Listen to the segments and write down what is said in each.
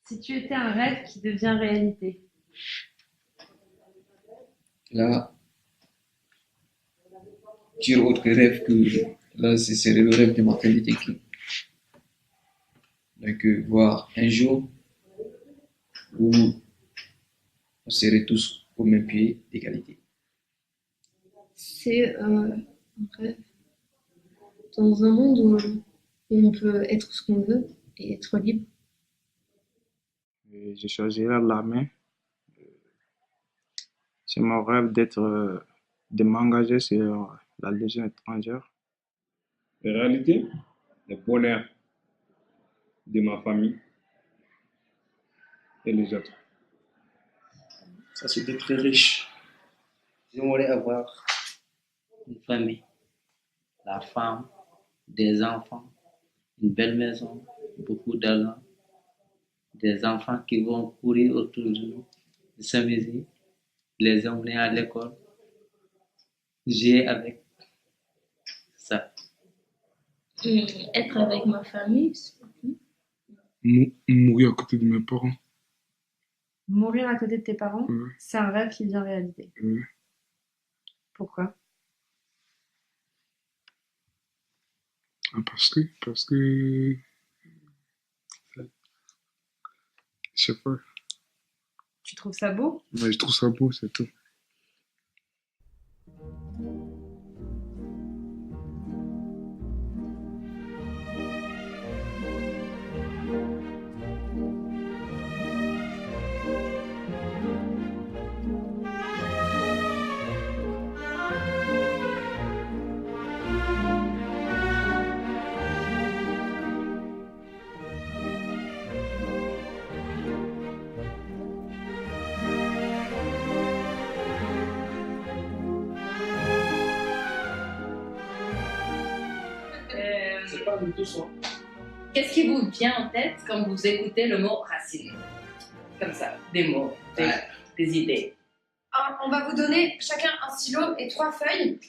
Si tu étais un rêve qui devient réalité. Là, dire autre rêve que là, ce serait le rêve de ma famille d'équipe. Donc, voir un jour où on serait tous au même pied d'égalité. C'est un rêve dans un monde où on peut être ce qu'on veut et être libre. Et je choisirais l'armée. C'est mon rêve de m'engager sur la Légion étrangère. La réalité, le bonheur de ma famille et les autres. Ça, c'était très riche. J'aimerais avoir une famille, la femme, des enfants, une belle maison, beaucoup d'argent, des enfants qui vont courir autour de nous, s'amuser, les emmener à l'école, jouer avec ça. Être avec ma famille, Mourir à côté de mes parents. Mourir à côté de tes parents, Ouais. c'est un rêve qui devient réalité. Ouais. Pourquoi? Parce que, je sais pas, Tu trouves ça beau? mais je trouve ça beau, c'est tout. C'est pas du tout ça. Qu'est-ce qui vous vient en tête quand vous écoutez le mot racine? Comme ça, des mots, des idées. On va vous donner chacun un stylo et 3 feuilles.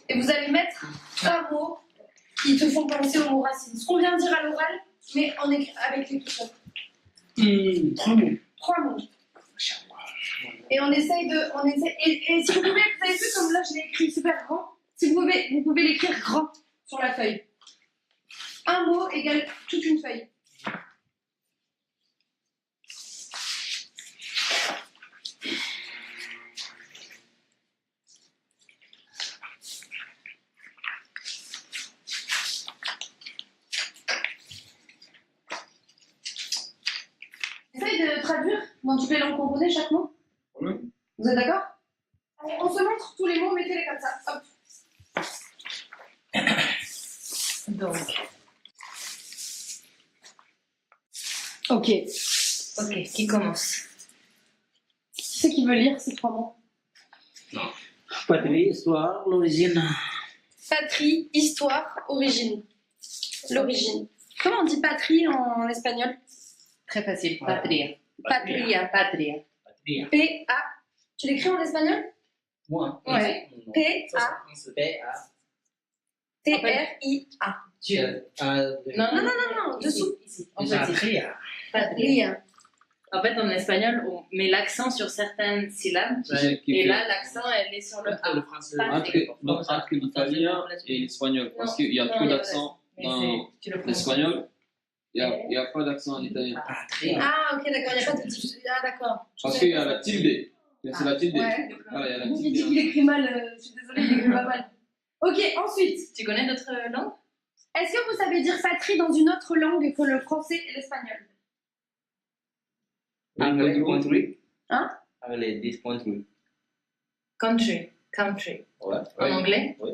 Et vous allez mettre 3 mots qui te font penser au mot racine. Ce qu'on vient de dire à l'oral, mais avec l'écriture. 3 mots. 3 mots. Et on essaye de. Et si vous pouvez, vous avez vu comme là je l'ai écrit super grand. Si vous pouvez l'écrire grand sur la feuille. Un mot égale toute une feuille. Essaye de traduire dans toutes les langues qu'on connaît chaque mot. Oui. Vous êtes d'accord? Allez, on se montre tous les mots, mettez-les comme ça. Hop. Donc, Ok. ok, qui commence? Qui c'est qui veut lire ces 3 mots? Patrie, histoire, l'origine. Patrie, histoire, origine. L'origine. Comment on dit patrie en espagnol? Très facile, patria. Patria. Patria. Patria. P-A. Tu l'écris en espagnol? Moi. Ouais. P-A. T-R-I-A. Non, dessous. Ici. En fait, Patria. Patria. En fait, en espagnol, on met l'accent sur certaines syllabes. Et là, l'accent, elle est sur le A. Le français. Patria. Entre l'italien et l'espagnol, parce qu'il y a trop d'accent Mais dans tu le prononces. l'espagnol, il n'y a pas d'accent en italien. Patria. Ah, ok, d'accord. Il n'y a pas de. Ah, d'accord. Parce qu'il y a la tilde. C'est la tilde. Ouais. Voilà, il y a la Il dit tilde. qu'il écrit mal. Je suis désolée, il écrit pas mal. Ok, ensuite. Tu connais d'autres langues? Est-ce que vous savez dire patrie dans une autre langue que le français et l'espagnol? Anglais, country. Hein? Anglais, this country. Country. Country. Ouais. En anglais? Oui.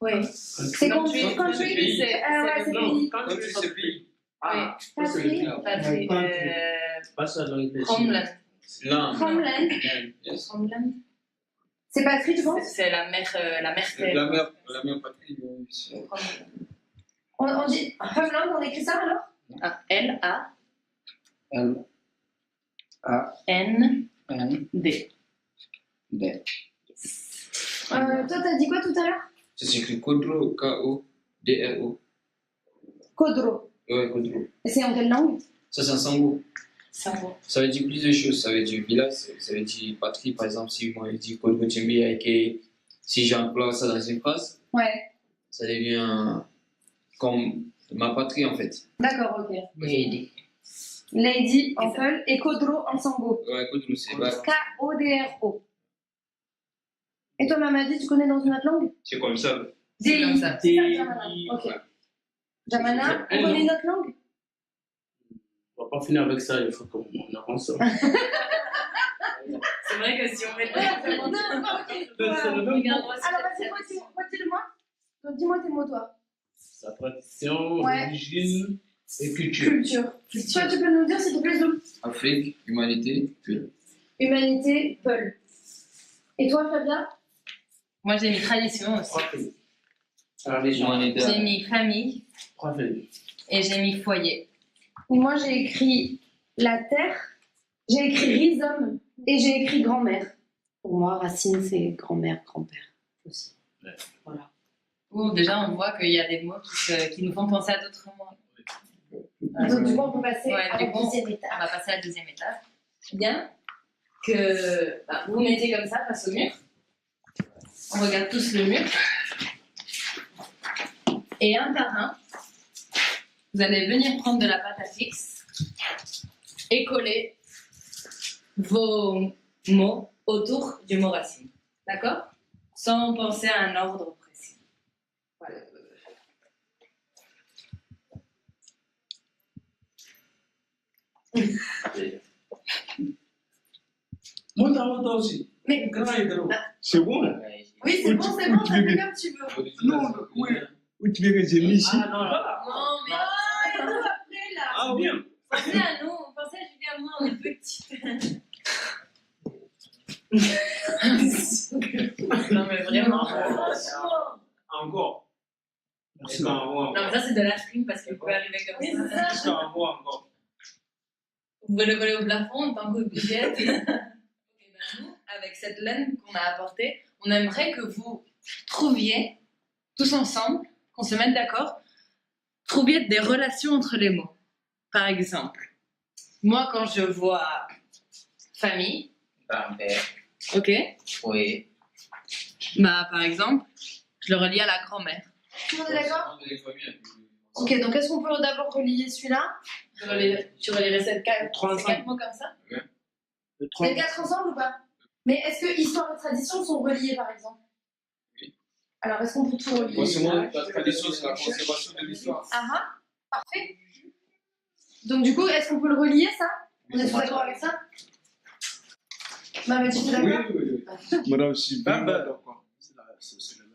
Oui. C'est Country, country, country, c'est c'est pays. Country, c'est pays. Ah, Patrie. Patrie. pas ça l'anglais. Homeland. Land. Homeland. Yes. Homeland. C'est patrie, tu penses? C'est la mère terre. La mère patrie. On dit Homeland, on écrit ça alors? Ah, L-A. L. A. N. N. D. D. Toi, t'as dit quoi tout à l'heure? Ça s'écrit Kodro, K-O-D-R-O. Kodro. Ouais, Kodro. Et c'est en quelle langue? Ça, c'est un sango. Sango. Ça veut dire plusieurs choses. Ça veut dire village, ça veut dire patrie. Par exemple, si moi je dis Kodgo Tchembe et que si j'emploie ça dans une phrase, Ouais. ça devient comme ma patrie en fait. D'accord, ok. Lady. Lady en Peul et Kodro en Sango. Ouais, Kodgo, c'est bas. K-O-D-R-O. Et toi, Mamadi, tu connais dans une autre langue? C'est comme ça. C'est comme ça. C'est ça, Jamana. Ok. Jamana, on connaît une autre langue? On va pas finir avec ça, il faut qu'on avance. C'est vrai que si on met Non, ok. Regarde-moi si Alors, vas-y, dis-moi. Donc, dis-moi tes mots, toi. Sa tradition, Ouais. origine et culture. Culture. Toi, tu peux nous dire, s'il te plaît, Zou? Afrique, humanité, Peul. Humanité, Peul. Et toi, Fabien? Moi, j'ai mis tradition aussi. Trois pays. Alors, les gens, Humanité. J'ai mis famille trois pays. et j'ai mis foyer. Moi, j'ai écrit la terre, j'ai écrit rhizome et j'ai écrit grand-mère. Pour moi, racine, c'est grand-mère, grand-père aussi. Ouais. Voilà. Bon, déjà, on voit qu'il y a des mots qui nous font penser à d'autres mots. Donc, du coup, on peut passer Ouais, à la du coup, deuxième on étape. va passer à la deuxième étape. Bien que vous vous mettez comme ça face au mur. On regarde tous le mur. Et un par un, vous allez venir prendre de la pâte à fixe et coller vos mots autour du mot racine. D'accord? Sans penser à un ordre précis. Voilà. Monte toi aussi. Mais Grand et gros. C'est bon? oui, c'est bon, ça fait comme tu veux. Non, oui. Où tu veux que j'ai mis ici? Ah non, là. Non, mais Et nous, après, là. Ah, bien. pensez à nous, pensez à Julien, moi, on est petits. Non, mais vraiment. Encore. Non, mais ça, c'est de la stream parce que vous pouvez arriver comme ça. Jusqu'à un mois encore. Vous pouvez le coller au plafond en tant que billette. Nous, avec cette laine qu'on a apportée, on aimerait que vous trouviez, tous ensemble, qu'on se mette d'accord, trouviez des relations entre les mots. Par exemple, moi, quand je vois famille, Grand-père, ok, oui. bah, par exemple, je le relie à la grand-mère. Tout le monde est d'accord? Ok, donc est-ce qu'on peut d'abord relier celui-là? Tu relierais ces quatre 35. mots comme ça? Les quatre ensemble ou pas? Mais est-ce que histoire et tradition sont reliés par exemple? Oui. Alors est-ce qu'on peut tout relier? Forcément, la tradition, c'est la conservation de l'histoire. Ah ah, parfait. Donc du coup, est-ce qu'on peut le relier ça? On est tous d'accord avec ça? Maman, tu es d'accord? oui. Madame, je suis vraiment d'accord. C'est le même.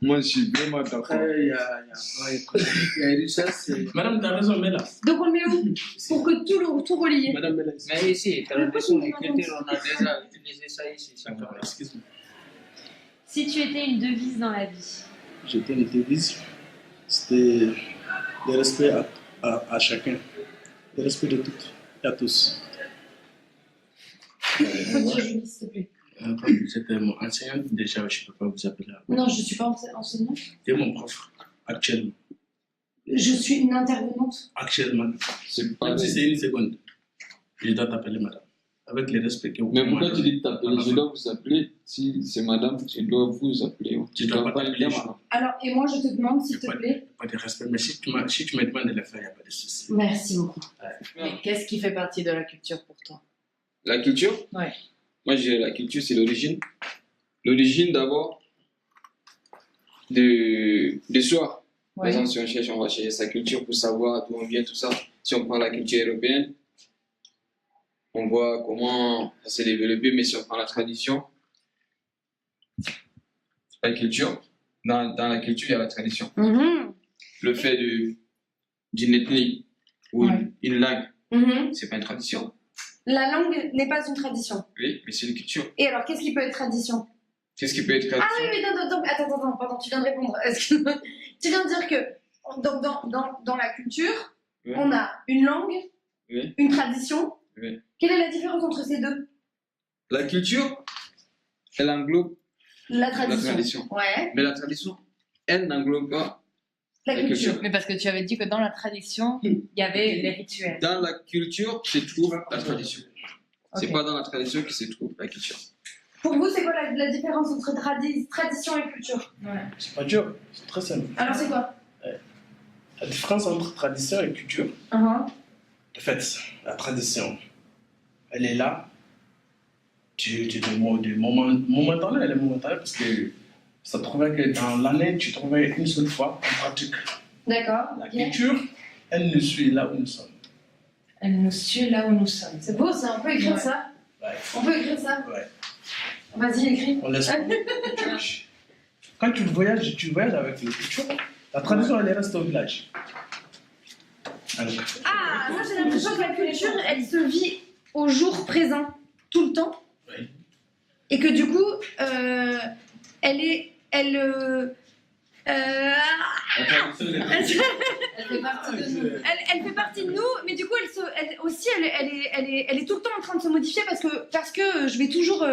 Moi, je suis vraiment d'accord. Après, il y a une richesse. Madame, tu as raison, mais là. Donc on le met où? Pour que tout relier. Madame, mais là. Mais ici, tradition et culture, on a déjà utilisé ça ici. Excuse-moi. Si tu étais une devise dans la vie, J'étais une devise. C'était le respect à chacun. Le respect de toutes et à tous. Faut dire Julie, s'il te plaît. Comme c'était mon enseignant, déjà, je ne peux pas vous appeler. Non, je ne suis pas enseignante. C'est mon prof, actuellement. Je suis une intervenante. Actuellement. C'est pas Même si c'est une seconde, je dois t'appeler madame. Avec le respect que vous Mais pourquoi tu dis t'appeler? Je dois vous appeler. Si c'est madame, je dois vous appeler. Tu ne dois pas t'appeler. Alors, et moi je te demande, s'il te Pas plaît. Pas de respect, mais si tu me demandes de le faire, il n'y a pas de souci. Merci beaucoup. Mais qu'est-ce qui fait partie de la culture pour toi? La culture? Ouais. Moi, je dirais la culture, c'est l'origine. L'origine, d'abord, de soi. Par Ouais. exemple, si on cherche, on va chercher sa culture pour savoir d'où on vient, tout ça. Si on prend la culture européenne, on voit comment ça s'est développé, mais si on prend la tradition, la culture, dans la culture, il y a la tradition. Le fait d'une ethnie ou Ouais. une langue, c'est pas une tradition. La langue n'est pas une tradition. Oui, mais c'est une culture. Et alors, qu'est-ce qui peut être tradition? Qu'est-ce qui peut être tradition? Ah oui, mais non, attends, pardon, tu viens de répondre. Excuse-moi. Tu viens de dire que dans la culture, Oui. on a une langue, Oui. une tradition. Oui. Quelle est la différence entre ces deux? La culture, elle englobe La la tradition. Ouais. Mais la tradition, elle n'englobe pas La culture. Mais parce que tu avais dit que dans la tradition, il y avait les rituels. Dans la culture se trouve la tradition. C'est Ok. pas dans la tradition que se trouve la culture. Pour vous, c'est quoi la différence entre tradition et culture? C'est pas dur, c'est très simple. Alors, c'est quoi? La différence entre tradition et culture, Uh-huh. en fait, la tradition, elle est là, momentanée, elle est momentanée parce que ça trouvait que dans l'année, tu trouvais une seule fois en pratique. D'accord. La ok. culture, elle nous suit là où nous sommes. Elle nous suit là où nous sommes. C'est beau, ça. On peut écrire Ouais. ça. Ouais. On peut écrire ça. Ouais. Vas-y, écris. On laisse Quand tu voyages avec la culture, la tradition, elle reste au village. Alors, Ah, moi j'ai l'impression que la culture, elle se vit au jour présent, tout le temps. Oui. Et que du coup, elle Elle fait partie de nous. elle fait partie de nous, mais du coup, elle est tout le temps en train de se modifier parce que je vais toujours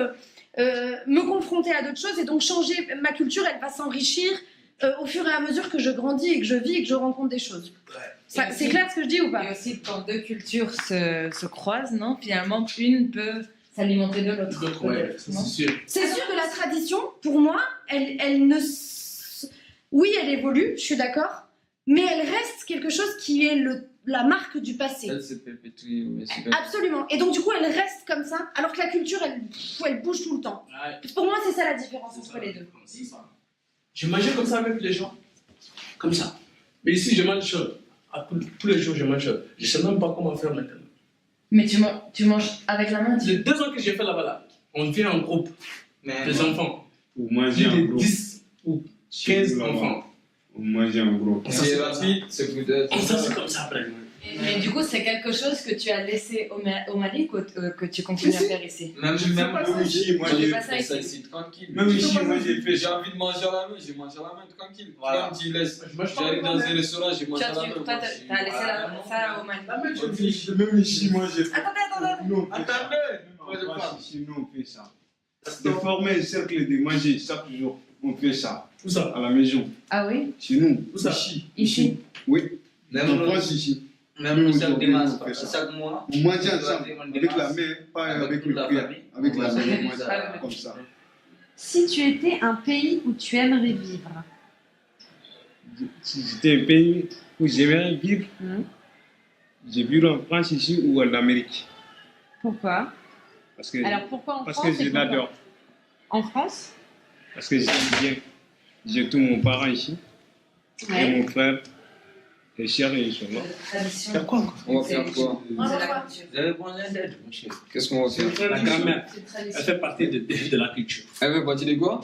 me confronter à d'autres choses et donc changer ma culture, elle va s'enrichir au fur et à mesure que je grandis et que je vis et que je rencontre des choses. Ça, Et c'est aussi- clair ce que je dis ou pas? Et aussi, quand deux cultures se croisent, non? Finalement, une peut s'alimenter de l'autre. d'autres, ouais, peut-être, ça, non? c'est sûr. C'est sûr que la tradition, pour moi, elle ne. Oui, elle évolue, je suis d'accord, mais elle reste quelque chose qui est la marque du passé. Elle se perpétue, mais c'est pas- Absolument. Et donc, du coup, elle reste comme ça, alors que la culture, elle bouge tout le temps. Pour moi, c'est ça la différence entre les deux. C'est ça. Je mangeais comme ça avec les gens. Comme ça. Mais ici, je mange tous les jours, je mange. Je ne sais même pas comment faire maintenant. Mais tu manges avec la main. Les 2 ans que j'ai fait là-bas, là, on vient en groupe, les enfants. Pour manger J'ai en des groupe. 10 ou 15 Là-bas, enfants. Pour manger en groupe. C'est rapide, c'est peut-être. On s'assied comme ça après. Mais du coup, c'est quelque chose que tu as laissé au Mali que tu continues à faire ici. Même Je sais pas même si- ici, moi je j'ai fais pas ça fait ça ici. ici tranquille. Même ici, moi j'ai fait J'ai ça. envie de manger à la main, j'ai mangé à la main tranquille. Voilà. Comme tu laisses. Je mange pas J'arrive avec dans ma un main. restaurant, j'ai mangé à la main. Toi, t'as laissé ça au Mali. La même chose. Même ici, moi j'ai fait. Attendez. Nous, on fait ça. Moi, je Moi, parle. ici, nous, on fait ça. De former un cercle de manger chaque jour, on fait ça. Où ça? À la maison. Ah oui? Chez nous. Où ça? Ici. Oui. Même En nous, France, ici. même nous, chaque aujourd'hui, dimanche, on fait ça. chaque mois, Vous mangez on doit ensemble, faire un avec dimanche la main, pas avec avec toute le la cuillère. famille. Avec On la va main, se on faire mange ça. comme ça. Si tu étais un pays où tu aimerais vivre, Si c'était un pays où j'aimerais vivre, Mhm. j'ai vécu en France ici ou en Amérique. pourquoi? Parce que, Alors pourquoi en parce France que et je pourquoi l'adore. En France? Parce que j'aime bien. J'ai tous mon parent ici. Et Ouais. mon frère. Les chers, ils sont là. Tradition. Faire quoi encore? On va faire quoi? C'est la culture. Vous avez besoin d'aide, mon cher. Qu'est-ce qu'on va faire? La grand-mère, C'est une elle tradition. fait partie de la culture. Elle veut partie de quoi?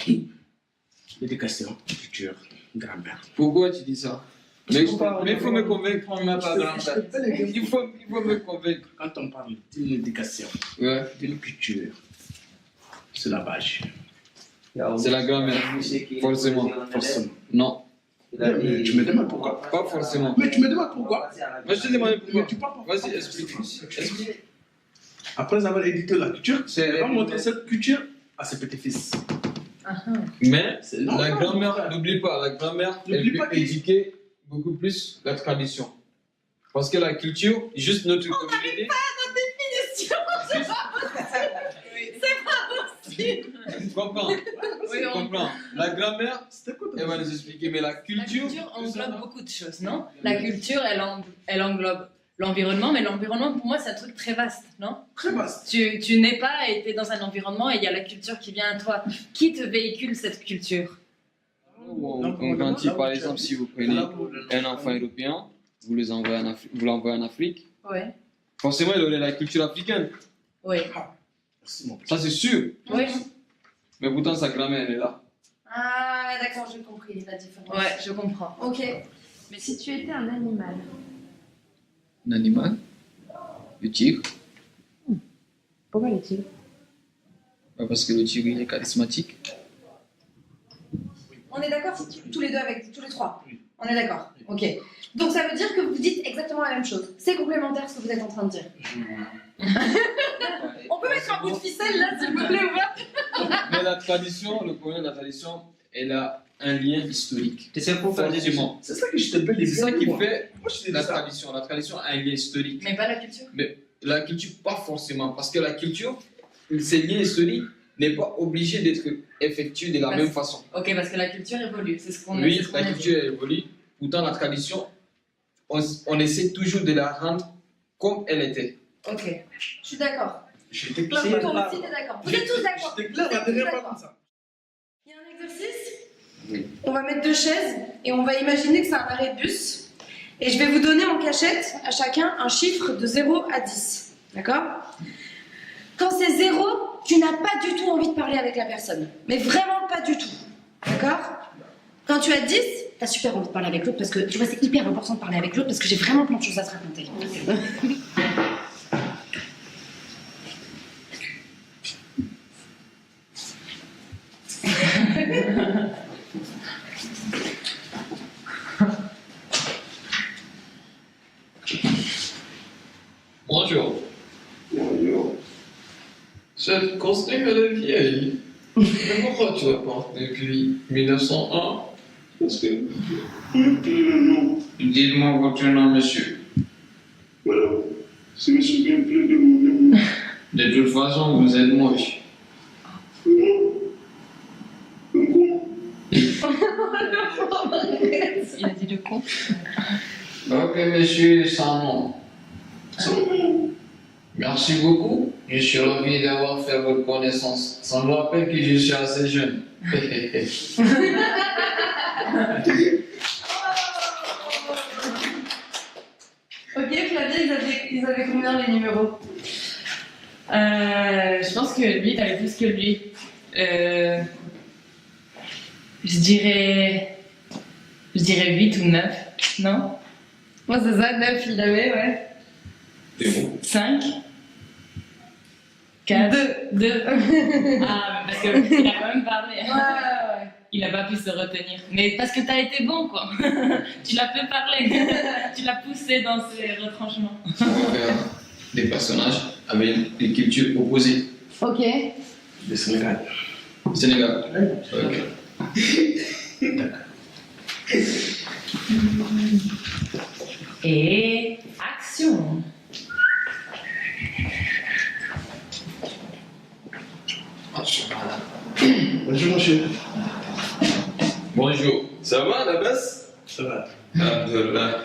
L'éducation, culture, grand-mère. Pourquoi tu dis ça? Mais il faut me convaincre. On n'a pas grand-père. Il faut me convaincre. Quand on parle d'une éducation, Ouais. d'une culture, c'est la base. C'est la grand-mère. Forcément. Forcément. Non, Mais tu me demandes pourquoi? pas forcément. Mais tu me demandes pourquoi? Moi je te demande pourquoi. Mais tu parles pas. Vas-y, explique. Explique. Après avoir éduqué la culture, C'est- elle va montrer cette culture à ses petits-fils. Mais C'est la normal, grand-mère, frère. n'oublie pas, la grand-mère, elle N'oublie peut pas que- éduquer beaucoup plus la tradition. Parce que la culture, juste notre communauté. Tu comprends? Oui, Tu on- comprends? La grand-mère, C'était quoi elle va nous expliquer, mais la La culture. culture englobe beaucoup de choses, non? La culture, elle englobe l'environnement, mais l'environnement, pour moi, c'est un truc très vaste, non? Très vaste. Tu n'es pas et t'es dans un environnement et il y a la culture qui vient à toi. Qui te véhicule cette culture? Quand par exemple, si vous prenez un enfant européen, vous l'envoyez en Afrique, Ouais. forcément il aurait la culture africaine. Oui. Merci, mon Ça c'est sûr. Oui. Mais pourtant sa grand-mère elle est là. Ah, d'accord, j'ai compris la différence. Ouais, je comprends. Ok. Mais si tu étais un animal, Un animal, le tigre, pourquoi le tigre? parce que le tigre il est charismatique. On est d'accord tous les deux avec tous les trois. On est d'accord. Ok. Donc ça veut dire que vous dites exactement la même chose. C'est complémentaire ce que vous êtes en train de dire. On peut mettre un bout de ficelle là, s'il vous plaît, ou pas? Mais la tradition, le problème de la tradition, elle a un lien historique. C'est pour faire des Forcément. C'est ça que je te peux C'est ça qui fait Moi, je te dis la ça. tradition. La tradition a un lien historique. Mais pas la culture. Mais la culture, pas forcément. Parce que la culture, ces liens historiques n'est pas obligé d'être effectué de la Parce- même façon. Ok, parce que la culture évolue. C'est ce qu'on Oui, c'est ce qu'on la a dit. culture évolue. Pourtant, la tradition, on essaie toujours de la rendre comme elle était. Ok, je suis d'accord. J'étais clair. C'est- Toi aussi, t'es d'accord. Vous êtes tous d'accord. J'étais clair, Vous êtes la tous dernière fois d'accord. comme ça. Il y a un exercice. Oui. On va mettre 2 chaises et on va imaginer que c'est un arrêt de bus. Et je vais vous donner en cachette à chacun un chiffre de 0 à 10. D'accord? Quand c'est 0, tu n'as pas du tout envie de parler avec la personne. Mais vraiment pas du tout. D'accord? Quand tu as 10, t'as super envie de parler avec l'autre parce que tu vois, c'est hyper important de parler avec l'autre parce que j'ai vraiment plein de choses à te raconter. Bonjour. Bonjour. Cette costume, elle est vieille. Mais pourquoi tu l'as pas depuis 1901? Parce que je n'ai plus le nom. Dites-moi votre nom, monsieur. Voilà. Je ne me souviens plus de mon nom. De toute façon, vous êtes moche. Comment? Comment? Il a dit le con. Ok, monsieur, sans nom. Comment? Merci beaucoup. Je suis ravi d'avoir fait votre connaissance. Ça me rappelle que je suis assez jeune. Ok, Flavie, ils avaient combien les numéros? Je pense que lui, t'avais plus que lui. Je dirais 8 ou 9, non? Moi, c'est ça, 9, il avait, ouais. 5 4 2 Ah, mais parce qu'il a quand même parlé. Ouais. Il n'a pas pu se retenir. Mais parce que t'as été bon, quoi. Tu l'as fait parler. Tu l'as poussé dans ses retranchements. On va faire des personnages avec des cultures opposées. Ok. Le Sénégal. Sénégal. Ok. Et action. Bonjour, monsieur. Bonjour. Ça va, la baisse? Ça va. Alhamdulillah.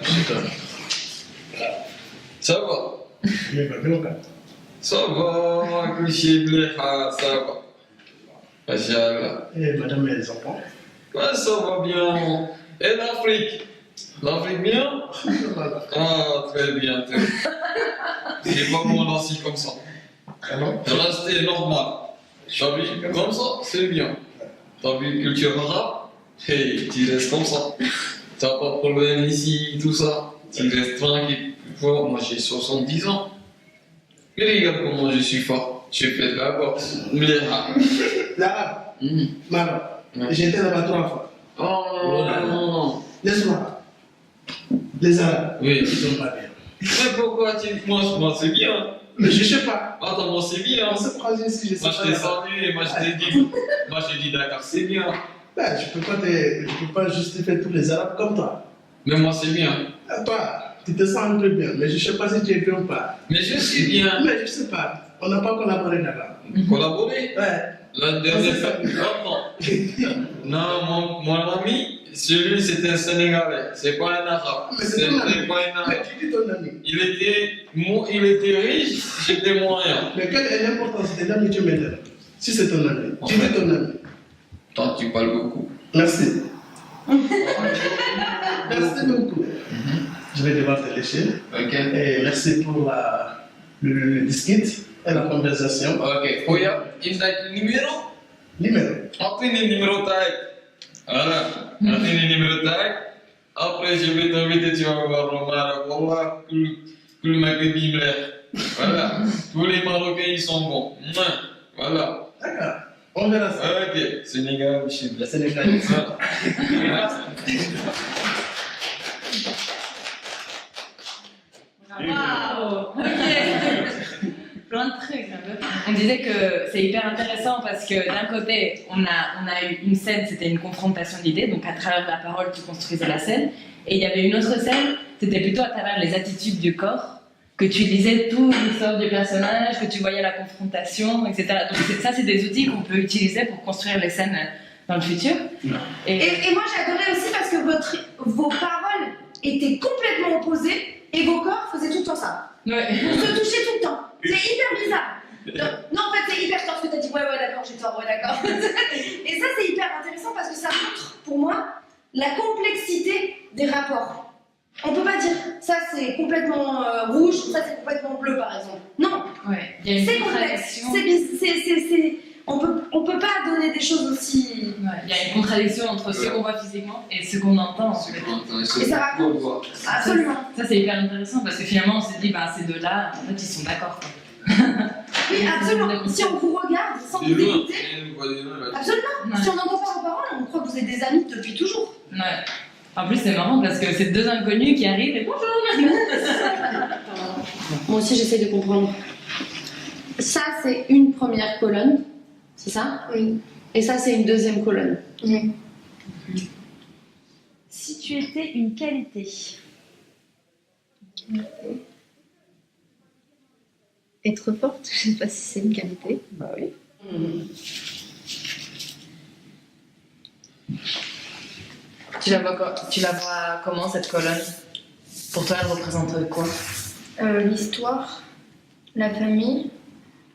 Ça va? Mais pas bien, quoi. Ça va, coucher ça va. Machallah. Et madame et les enfants. Ouais, ça va bien. Et l'Afrique? L'Afrique bien? Ah, très bien, très bien. C'est pas bon ainsi comme ça. Ah non? Rester normal. T'as vu comme ça, c'est bien. T'as vu culture arabe? Hey, tu restes comme ça. T'as pas de problème ici, tout ça. Tu restes tranquille. Vois, moi j'ai 70 ans. Mais regarde comment je suis fort. Je fais de la boxe. L'arabe. Mhm. Maroc. Ouais. J'étais là-bas 3 fois. Oh non. Laisse-moi. Les Arabes. Oui. Ils sont pas bien. Mais pourquoi tu. Moi c'est bien. Mais je sais pas. Attends, moi c'est bien. On se croise ici, je sais Moi pas. je t'ai salué, moi je t'ai dit. Moi j'ai dit d'accord, c'est bien. Ben, je peux pas justifier tous les Arabes comme toi. Mais moi c'est bien. Ah, toi, tu te sens un peu bien, mais je sais pas si tu es bien ou pas. Mais je suis bien. Mais je sais pas. On n'a pas collaboré là-bas. Collaborer? Ouais. La dernière fois. Attends. Non, mon ami, celui c'était un Sénégalais, c'est pas un Arabe. Mais c'est C'était ton ami. pas un Mais Arabe. tu dis ton ami. Il était riche, j'étais moyen. Mais quelle est l'importance de l'ami que tu maintenant? Si c'est ton ami. Tu dis ton ami. Toi, tu parles beaucoup. Merci. Merci beaucoup. Je vais devoir te laisser. Ok. Et merci pour le disquette et la conversation. Ok. Oya, il t'a le numéro? Numéro. Après le numéro tag. Voilà. Après le numéro tag. Après, je vais t'inviter, tu vas voir le Maroc. Wallah, tout le Maghrébin là. Voilà. Tous les Marocains, ils sont bons. Voilà. D'accord. On verra ça. Ok. Sénégal, je suis Le Sénégal. Voilà. Waouh. Ok. plein de trucs. Un peu. On disait que c'est hyper intéressant parce que d'un côté, on a eu une scène, c'était une confrontation d'idées, donc à travers la parole, tu construisais la scène. Et il y avait une autre scène, c'était plutôt à travers les attitudes du corps, que tu lisais tout l'histoire du personnage, que tu voyais la confrontation, etc. Donc ça, c'est des outils qu'on peut utiliser pour construire les scènes dans le futur. Et moi, j'adorais aussi parce que vos paroles étaient complètement opposées et vos corps faisaient tout le temps ça. Ouais. Vous se touchez tout le temps. C'est hyper bizarre. Non, en fait, c'est hyper tort ce que tu as dit. Ouais, d'accord, j'ai tort, ouais, d'accord. Et ça, c'est hyper intéressant parce que ça montre, pour moi, la complexité des rapports. On peut pas dire ça c'est complètement rouge, ça c'est complètement bleu par exemple. Non, ouais, il y a une c'est complexe. On peut pas donner des choses aussi. Ouais, il y a une contradiction entre ce qu'on voit physiquement et ce qu'on entend. En fait. Et ça raconte. Absolument. Ça c'est hyper intéressant parce que finalement on se dit bah ces deux-là, en fait ils sont d'accord. Oui, absolument. Si on vous regarde sans vous écouter, absolument. Si on n'entend pas vos paroles, on croit que vous êtes des amis depuis toujours. Ouais. En plus, c'est marrant parce que c'est deux inconnus qui arrivent et bonjour. Moi aussi, j'essaie de comprendre. Ça, c'est une première colonne, c'est ça? Oui. Et ça, c'est une deuxième colonne. Oui. Si tu étais une qualité. Être forte, je sais pas si c'est une qualité. Bah oui. Tu la vois comment cette colonne? Pour toi, elle représente quoi? L'histoire, la famille,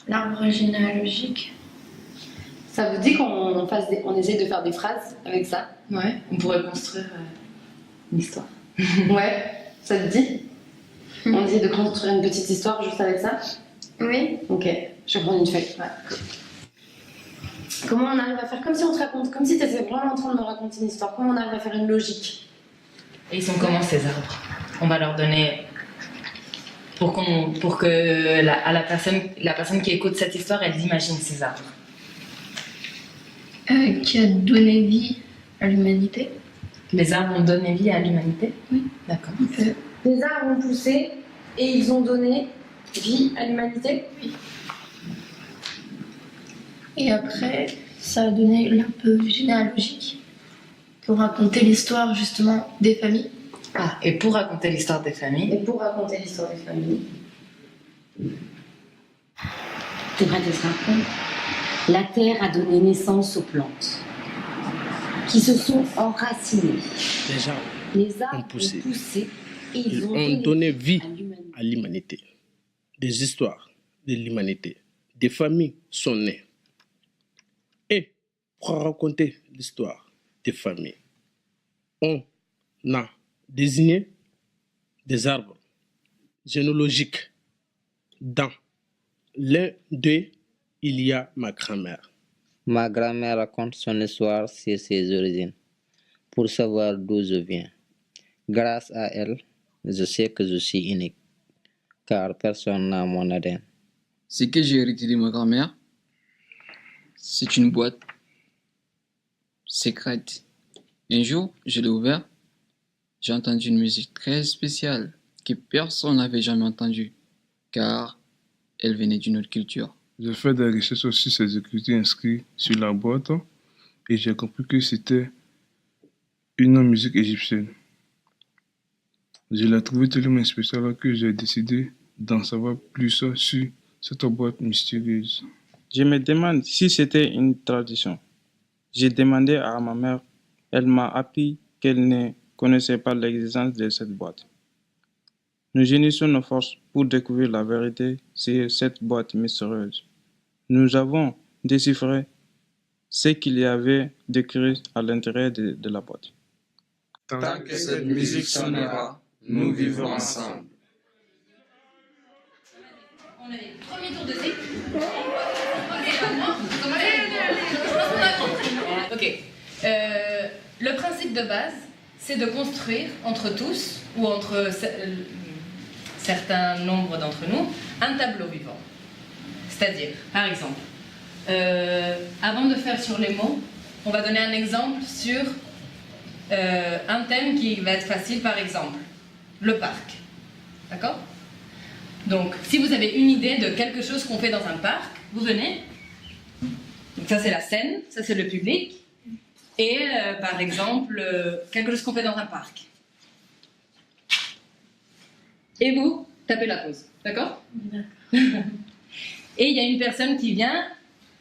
l'arbre généalogique. Ça vous dit qu'on essaie de faire des phrases avec ça? Ouais, on pourrait construire une histoire. Ouais, ça te dit? On essaie de construire une petite histoire juste avec ça? Oui. Ok, je vais prendre une feuille. Ouais. Comment on arrive à faire comme si on te raconte, comme si tu étais vraiment en train de me raconter une histoire, comment on arrive à faire une logique? Et ils sont comment ces arbres? On va leur donner pour que la personne qui écoute cette histoire, elle imagine ces arbres. Qui a donné vie à l'humanité. Les arbres ont donné vie à l'humanité? Oui. D'accord. Les arbres ont poussé et ils ont donné vie à l'humanité? Oui. Et après, ça a donné l'arbre généalogique pour raconter l'histoire justement des familles. Ah, et pour raconter l'histoire des familles. Et pour raconter l'histoire des familles. C'est vrai, la terre a donné naissance aux plantes qui se sont enracinées. Les arbres ont poussé et ils ont donné vie à l'humanité. Des histoires de l'humanité. Des familles sont nées. Et pour raconter l'histoire des familles, on a désigné des arbres généalogiques. Dans l'un d'eux, il y a ma grand-mère. Ma grand-mère raconte son histoire sur ses origines, pour savoir d'où je viens. Grâce à elle, je sais que je suis unique, car personne n'a mon ADN. Ce que j'ai hérité de ma grand-mère, c'est une boîte secrète. Un jour, je l'ai ouverte, j'ai entendu une musique très spéciale que personne n'avait jamais entendue, car elle venait d'une autre culture. J'ai fait des recherches aussi sur ces écritures inscrites sur la boîte et j'ai compris que c'était une musique égyptienne. Je l'ai trouvée tellement spéciale que j'ai décidé d'en savoir plus sur cette boîte mystérieuse. Je me demande si c'était une tradition. J'ai demandé à ma mère. Elle m'a appris qu'elle ne connaissait pas l'existence de cette boîte. Nous unissons nos forces pour découvrir la vérité sur cette boîte mystérieuse. Nous avons déchiffré ce qu'il y avait d'écrit à l'intérieur de la boîte. Tant que cette musique sonnera, nous vivrons ensemble. On a les premiers tours de thé. Ok. Le principe de base, c'est de construire entre tous, ou entre certains nombres d'entre nous, un tableau vivant. C'est-à-dire, par exemple, avant de faire sur les mots, on va donner un exemple sur un thème qui va être facile, par exemple, le parc. D'accord ? Donc, si vous avez une idée de quelque chose qu'on fait dans un parc, vous venez. Donc ça, c'est la scène, ça, c'est le public. Et par exemple, quelque chose qu'on fait dans un parc. Et vous, tapez la pause. D'accord? Et il y a une personne qui vient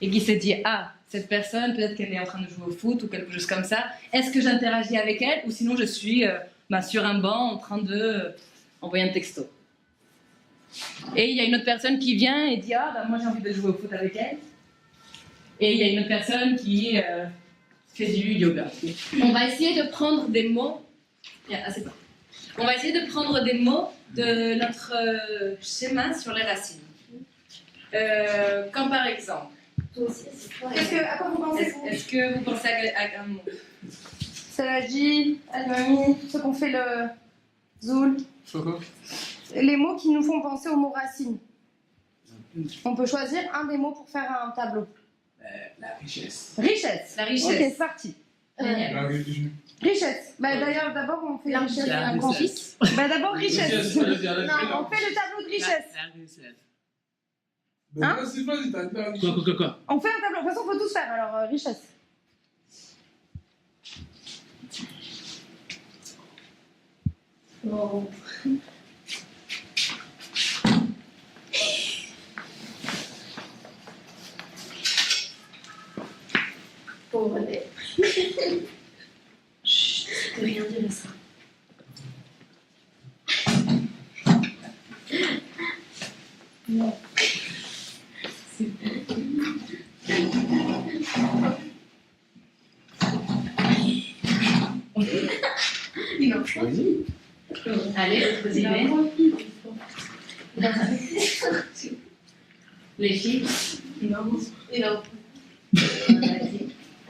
et qui se dit, ah, cette personne, peut-être qu'elle est en train de jouer au foot ou quelque chose comme ça. Est-ce que j'interagis avec elle ou sinon je suis sur un banc en train de envoyer un texto? Et il y a une autre personne qui vient et dit, ah, bah, moi j'ai envie de jouer au foot avec elle. Et il y a une autre personne qui fait du yoga. On va essayer de prendre des mots. On va essayer de prendre des mots de notre schéma sur les racines. Comme par exemple. À quoi vous pensez vous? Est-ce que vous pensez à un mot? Saladi, Almami, ceux qu'on fait le Zoul. Les mots qui nous font penser aux mots racines. On peut choisir un des mots pour faire un tableau. La richesse. Richesse. La richesse. Ok, c'est parti. La religion. Richesse. Bah, d'ailleurs, d'abord, on fait la richesse. La richesse. Bah, d'abord, richesse. Richesse, Non, on fait le tableau de richesse. Hein? Quoi? On fait un tableau. De toute façon, il faut tous faire. Alors, richesse. Bon. Pauvre Léa. Chut, tu peux rien dire à ça. Non. Il en faut. Allez, vous y allez. Les filles. Non.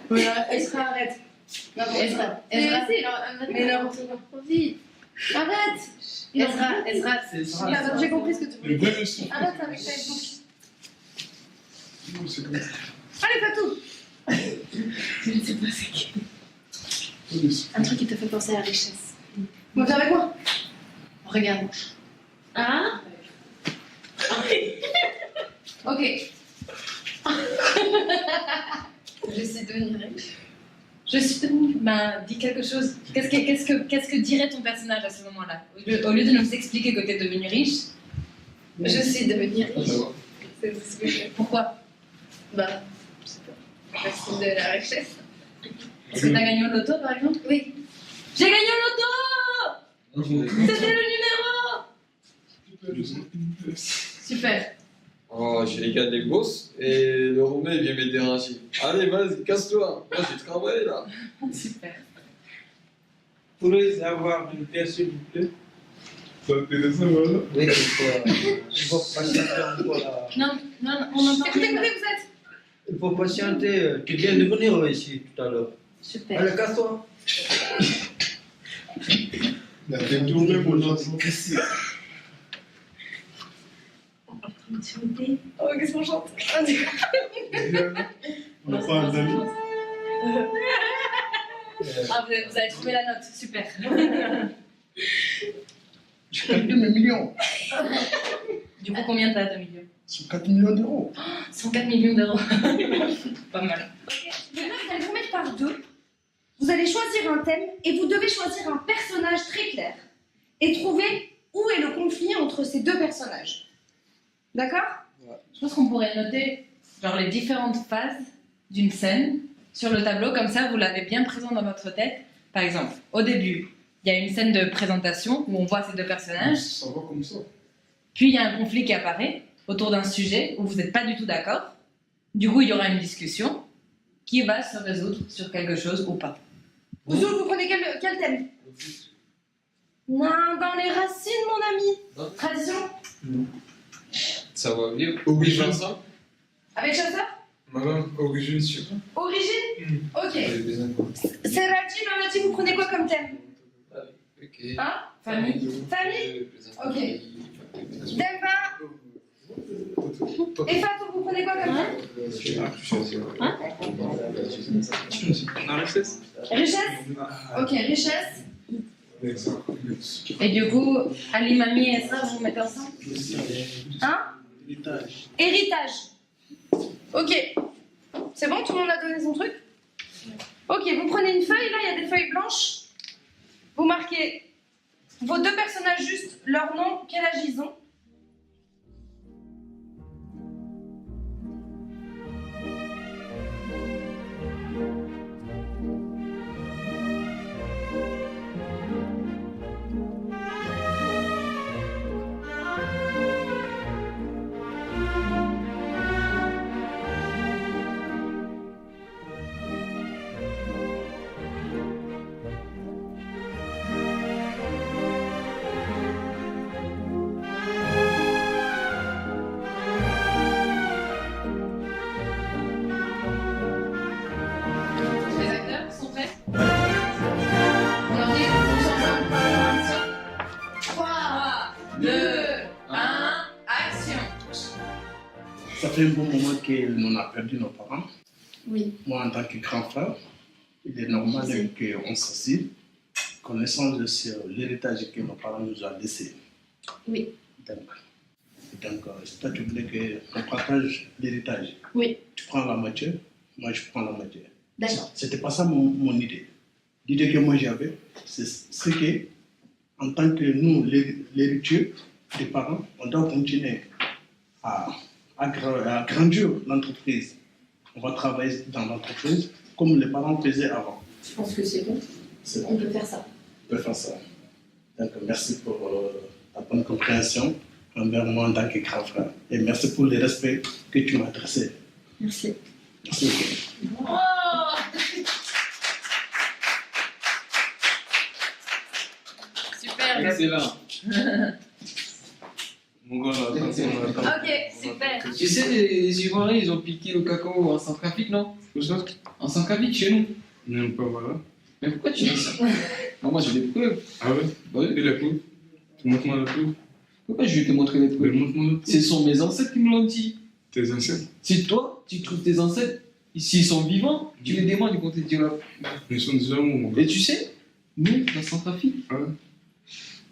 Voilà, Esra, arrête. Non, Ezra. Mais non. Arrête. Ezra. J'ai compris ce que tu voulais Le dire. bon Arrête avec ta bouche. Non, c'est comme ça. Allez, Fatou. Je ne sais pas c'est qui. Un truc qui te fait penser à la richesse. Bon, viens avec moi. Regarde. Ah. Ok. Je suis devenue riche. Je suis devenue. Ben, dis quelque chose. Qu'est-ce que dirait ton personnage à ce moment-là? Au lieu de nous expliquer que tu es devenue riche. Je suis devenue riche. C'est ce que je fais. Pourquoi? Bah, je sais pas. Parce que de la richesse. Est-ce que tu as gagné au loto par exemple? Oui. J'ai gagné au loto! C'était le numéro! Super. Oh, j'ai les gars des bosses et le Roumain il vient me déranger. Allez, vas-y, casse-toi. Moi j'ai travaillé là. Super. Pourrais-je avoir une paire, s'il vous plaît? C'est intéressant, voilà. Oui, il faut patienter encore là. Non, on entend Écoutez, rien. vous êtes. Il faut patienter. Tu viens de venir ici tout à l'heure. Super. Allez, casse-toi. Il a détourné mon enfant. Oh, qu'est-ce qu'on chante? On n'a pas un ami. Ah, vous avez trouvé la note, super. J'ai perdu mes millions. Du coup, combien t'as de millions? C'est 4 millions d'euros. 104 millions d'euros. Pas mal. Ok. Maintenant, vous allez vous mettre par deux. Vous allez choisir un thème et vous devez choisir un personnage très clair et trouver où est le conflit entre ces deux personnages. D'accord? Je pense qu'on pourrait noter genre les différentes phases d'une scène sur le tableau, comme ça vous l'avez bien présent dans votre tête. Par exemple, au début, il y a une scène de présentation où on voit ces deux personnages. Ça va comme ça. Puis il y a un conflit qui apparaît autour d'un sujet où vous n'êtes pas du tout d'accord. Du coup, il y aura une discussion qui va se résoudre sur quelque chose ou pas. Vous prenez quel thème? Non, dans les racines, mon ami. Non. Tradition? Ça va bien. Origine. Oui, ça. Avec chasseur? Madame, origine sur. Origine? Ok. Allez, des infos. Serati, Mamati, vous prenez quoi comme thème? Ok. Hein? Famille. Famille? Ok. Demba? Et Fatou, vous prenez quoi comme thème? La richesse. Richesse? Ok, richesse. Et du coup, Ali, Mamie et ça, vous vous mettez ensemble? Hein? Héritage. Ok. C'est bon, tout le monde a donné son truc? Ok, vous prenez une feuille, là, il y a des feuilles blanches. Vous marquez vos deux personnages juste, leur nom, quel âge ils ont. Les acteurs sont prêts? On leur dit, tous ensemble. 3, 2, 1, action. Ça fait un bon moment qu'on a perdu nos parents. Oui. Moi, en tant que grand frère, il est normal qu'on s'assied, qu'on échange sur l'héritage que nos parents nous ont laissé. Oui. Donc, toi, tu voulais qu'on partage l'héritage. Oui. Tu prends la moitié, moi je prends la moitié. D'accord. C'était pas ça mon idée. L'idée que moi j'avais, c'est que, en tant que nous, l'héritier des parents, on doit continuer à grandir l'entreprise. On va travailler dans l'entreprise comme les parents faisaient avant. Je pense que c'est bon. C'est bon. On peut faire ça. On peut faire ça. Donc, merci pour ta bonne compréhension envers moi en tant que grand frère. Et merci pour le respect que tu m'as adressé. Merci. Merci. Oh. Super. Excellent. Ok, super. Tu sais, les Ivoiriens, ils ont piqué le cacao en Centrafrique, non? Où ça? En Centrafrique, chez nous. Même pas, voilà. Mais pourquoi tu dis ça? Non, moi j'ai des preuves. Ah ouais? Bah oui. Et les preuves? Montre-moi les preuves. Pourquoi je vais te montrer les preuves? Montre-moi les preuves. Ce sont mes ancêtres qui me l'ont dit. Tes ancêtres? Si toi, tu trouves tes ancêtres, s'ils sont vivants, tu les demandes, ils vont te dire là. Mais ils sont déjà où, mon gars? Et tu sais, nous, la Centrafrique,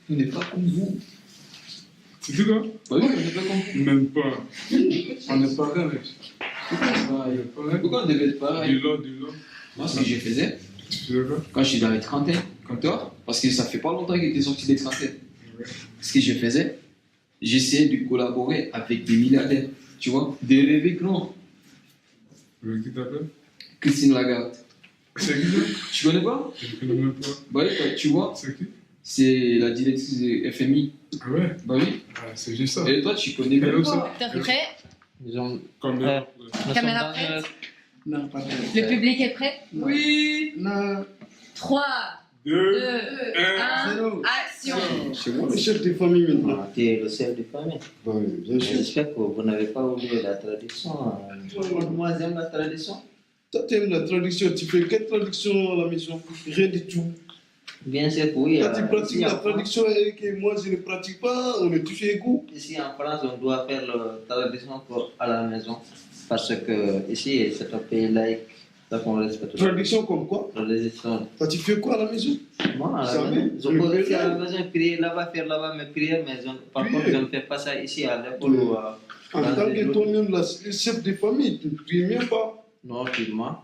on n'est pas comme vous. C'est tout quoi? Bah oui, on n'est pas comme vous. Même pas. On n'est pas pareil. Pourquoi on devait être pareil? Dis-le. Moi, ce que je faisais, Tu faisais quoi? quand je suis dans les trentaines, comme toi, parce que ça fait pas longtemps qu'il était sorti des trentaines, ce que je faisais, j'essayais de collaborer avec des milliardaires, tu vois, des rêves grands. Qui t'appelle? Christine Lagarde. C'est qui ça? Tu connais pas? Je connais même pas. Bah oui, tu vois. C'est qui? C'est la directrice de FMI. Ah ouais? Bah oui. Ah, c'est juste ça. Et toi, tu connais même pas. Acteur prêt? Combien? Caméra prête? Non, pas Le public est prêt? Oui. Non. 3, 2, 1, 0. action. C'est moi le chef de famille maintenant. Ah, tu es le chef de famille. Oui, bien sûr. J'espère que vous n'avez pas oublié la tradition. Moi, j'aime la tradition. Toi, tu aimes la tradition. Tu fais quelle tradition à la maison? Rien du tout. Bien sûr que oui. Quand tu pratiques la tradition et que moi je ne pratique pas, on est tous égaux. Ici en France, on doit faire la tradition à la maison. Parce que ici, c'est un pays laïque. Donc on respecte. Tradition comme quoi? Tradition. Toi, tu fais quoi à la maison? Moi, à la maison, je peux rester à la maison, prier là-bas, faire là-bas mes prières, mais par contre, je ne fais pas ça ici à l'école ou à. En tant que toi-même, le chef de famille, tu ne pries même pas. Non, tu mens.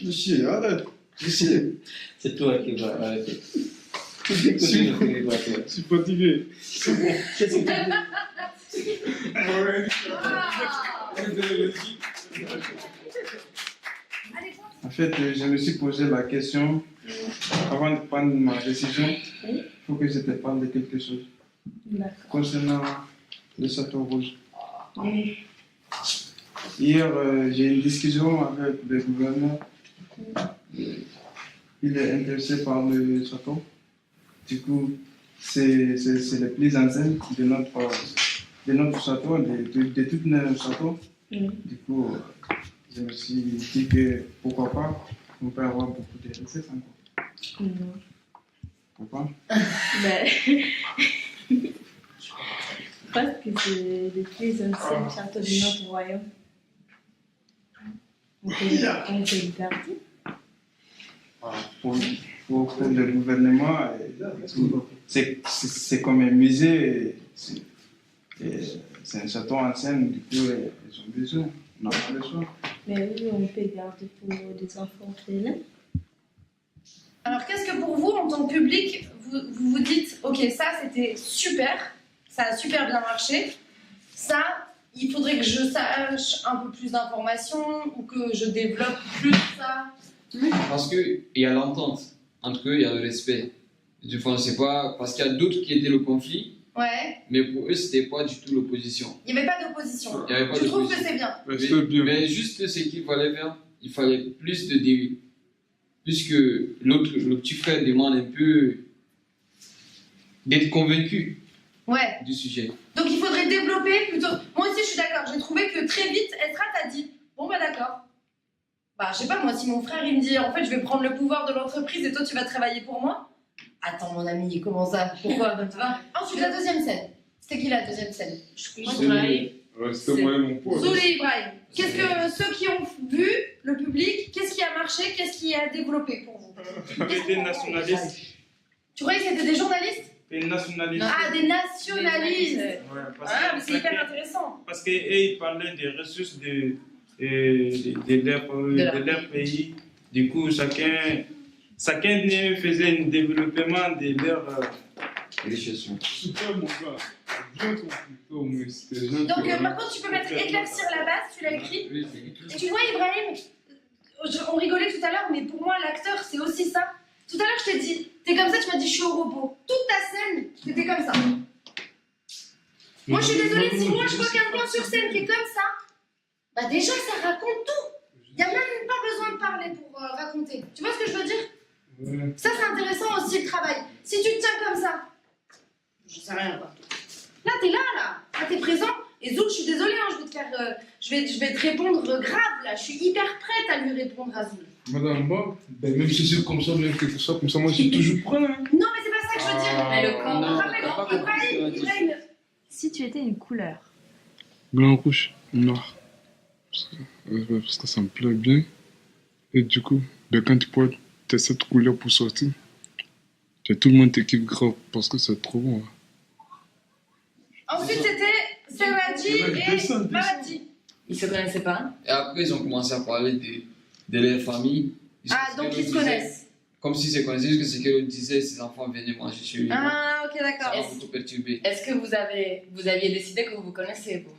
Monsieur, arrête. C'est toi qui vas arrêter. Je suis fatigué. C'est bon. Qu'est-ce que tu dis? En fait, je me suis posé la question, avant de prendre ma décision, il faut que je te parle de quelque chose concernant le château rouge. Hier, j'ai eu une discussion avec le gouverneur. Il est intéressé par le château. Du coup, c'est le plus ancien de notre château, de tous nos châteaux. Du coup, je me suis dit que pourquoi pas, on peut avoir beaucoup de recettes encore. Pourquoi? Je pense que c'est le plus ancien château de notre royaume. On peut le garder. Pour pour le gouvernement, c'est comme un musée. C'est un château ancien, du coup, ils ont besoin. On n'a pas le choix. Mais oui, on peut garder pour des enfants orphelins. Alors, qu'est-ce que pour vous, en tant que public, vous vous dites, ok, ça c'était super, ça a super bien marché, ça, il faudrait que je sache un peu plus d'informations ou que je développe plus ça. Parce qu'il y a l'entente entre eux, il y a le respect. Du coup, c'est pas parce qu'il y a d'autres qui étaient le conflit, Ouais, mais pour eux, c'était pas du tout l'opposition. il n'y avait pas d'opposition. Il y avait pas Tu trouves que d'opposition. c'est bien? Mais juste ce qu'il fallait faire, il fallait plus de début. Puisque l'autre, le petit frère demande un peu d'être convaincu Ouais. du sujet. Donc il faudrait développer plutôt. Moi aussi je suis d'accord, j'ai trouvé que très vite, Esra t'a dit, bon bah d'accord. Bah je sais pas, moi si mon frère il me dit, en fait je vais prendre le pouvoir de l'entreprise et toi tu vas travailler pour moi. Attends mon ami, comment ça? Pourquoi? Tu vois. Ensuite la deuxième scène. C'était qui la deuxième scène? C'était moi et mon pote. Zoulé et Ibrahim. Qu'est-ce que ceux qui ont vu, le public, qu'est-ce qui a marché, qu'est-ce qui a développé pour vous? Des nationalistes. Tu croyais que c'était des journalistes? Des nationalistes. Ah, des nationalistes. Ouais, Ah, mais c'est hyper intéressant. Parce qu'ils parlaient des ressources de leur pays. Du coup, chacun faisait un développement de leur richesse. Super, mon gars. Bien compris, au moins, c'était gentil. Donc, par contre, tu peux mettre éclaircir la base, tu l'as écrit. Et tu vois, Ibrahim, on rigolait tout à l'heure, mais pour moi, l'acteur, c'est aussi ça. Tout à l'heure, je t'ai dit, t'es comme ça, tu m'as dit, je suis au repos. Toute ta scène, t'étais comme ça. Moi, je suis désolée, si moi, je vois quelqu'un sur scène qui est comme ça, bah déjà, ça raconte tout. Il n'y a même pas besoin de parler pour raconter. Tu vois ce que je veux dire? Ça, c'est intéressant aussi, le travail. Si tu te tiens comme ça, je sais rien, quoi. Là, t'es là. Là, t'es présent. Et Zoul, je suis désolée, hein, je vais te répondre grave, là. Je suis hyper prête à lui répondre à Zoul. Madame, moi, même si c'est comme ça, même quelque chose comme ça, moi, je suis toujours prêt. Hein. Non, mais c'est pas ça que je veux dire. Mais le camp, Rappelle, Ibrahim. Si tu étais une couleur. Blanc, rouge, noir. Parce que ça me plaît bien. Et du coup, quand tu portes cette couleur pour sortir, tout le monde te kiffe grave parce que c'est trop bon. Hein. Ensuite, c'était Seradi et Maradi. Ils se connaissaient pas. Et après, ils ont commencé à parler de leur famille. Ah, donc ils se connaissent. Comme s'ils se connaissaient, parce que c'est ce que disait, ses enfants venaient manger chez lui. Ah, ok, d'accord. Ça m'a beaucoup perturbé. Est-ce que vous aviez décidé que vous vous connaissez, vous?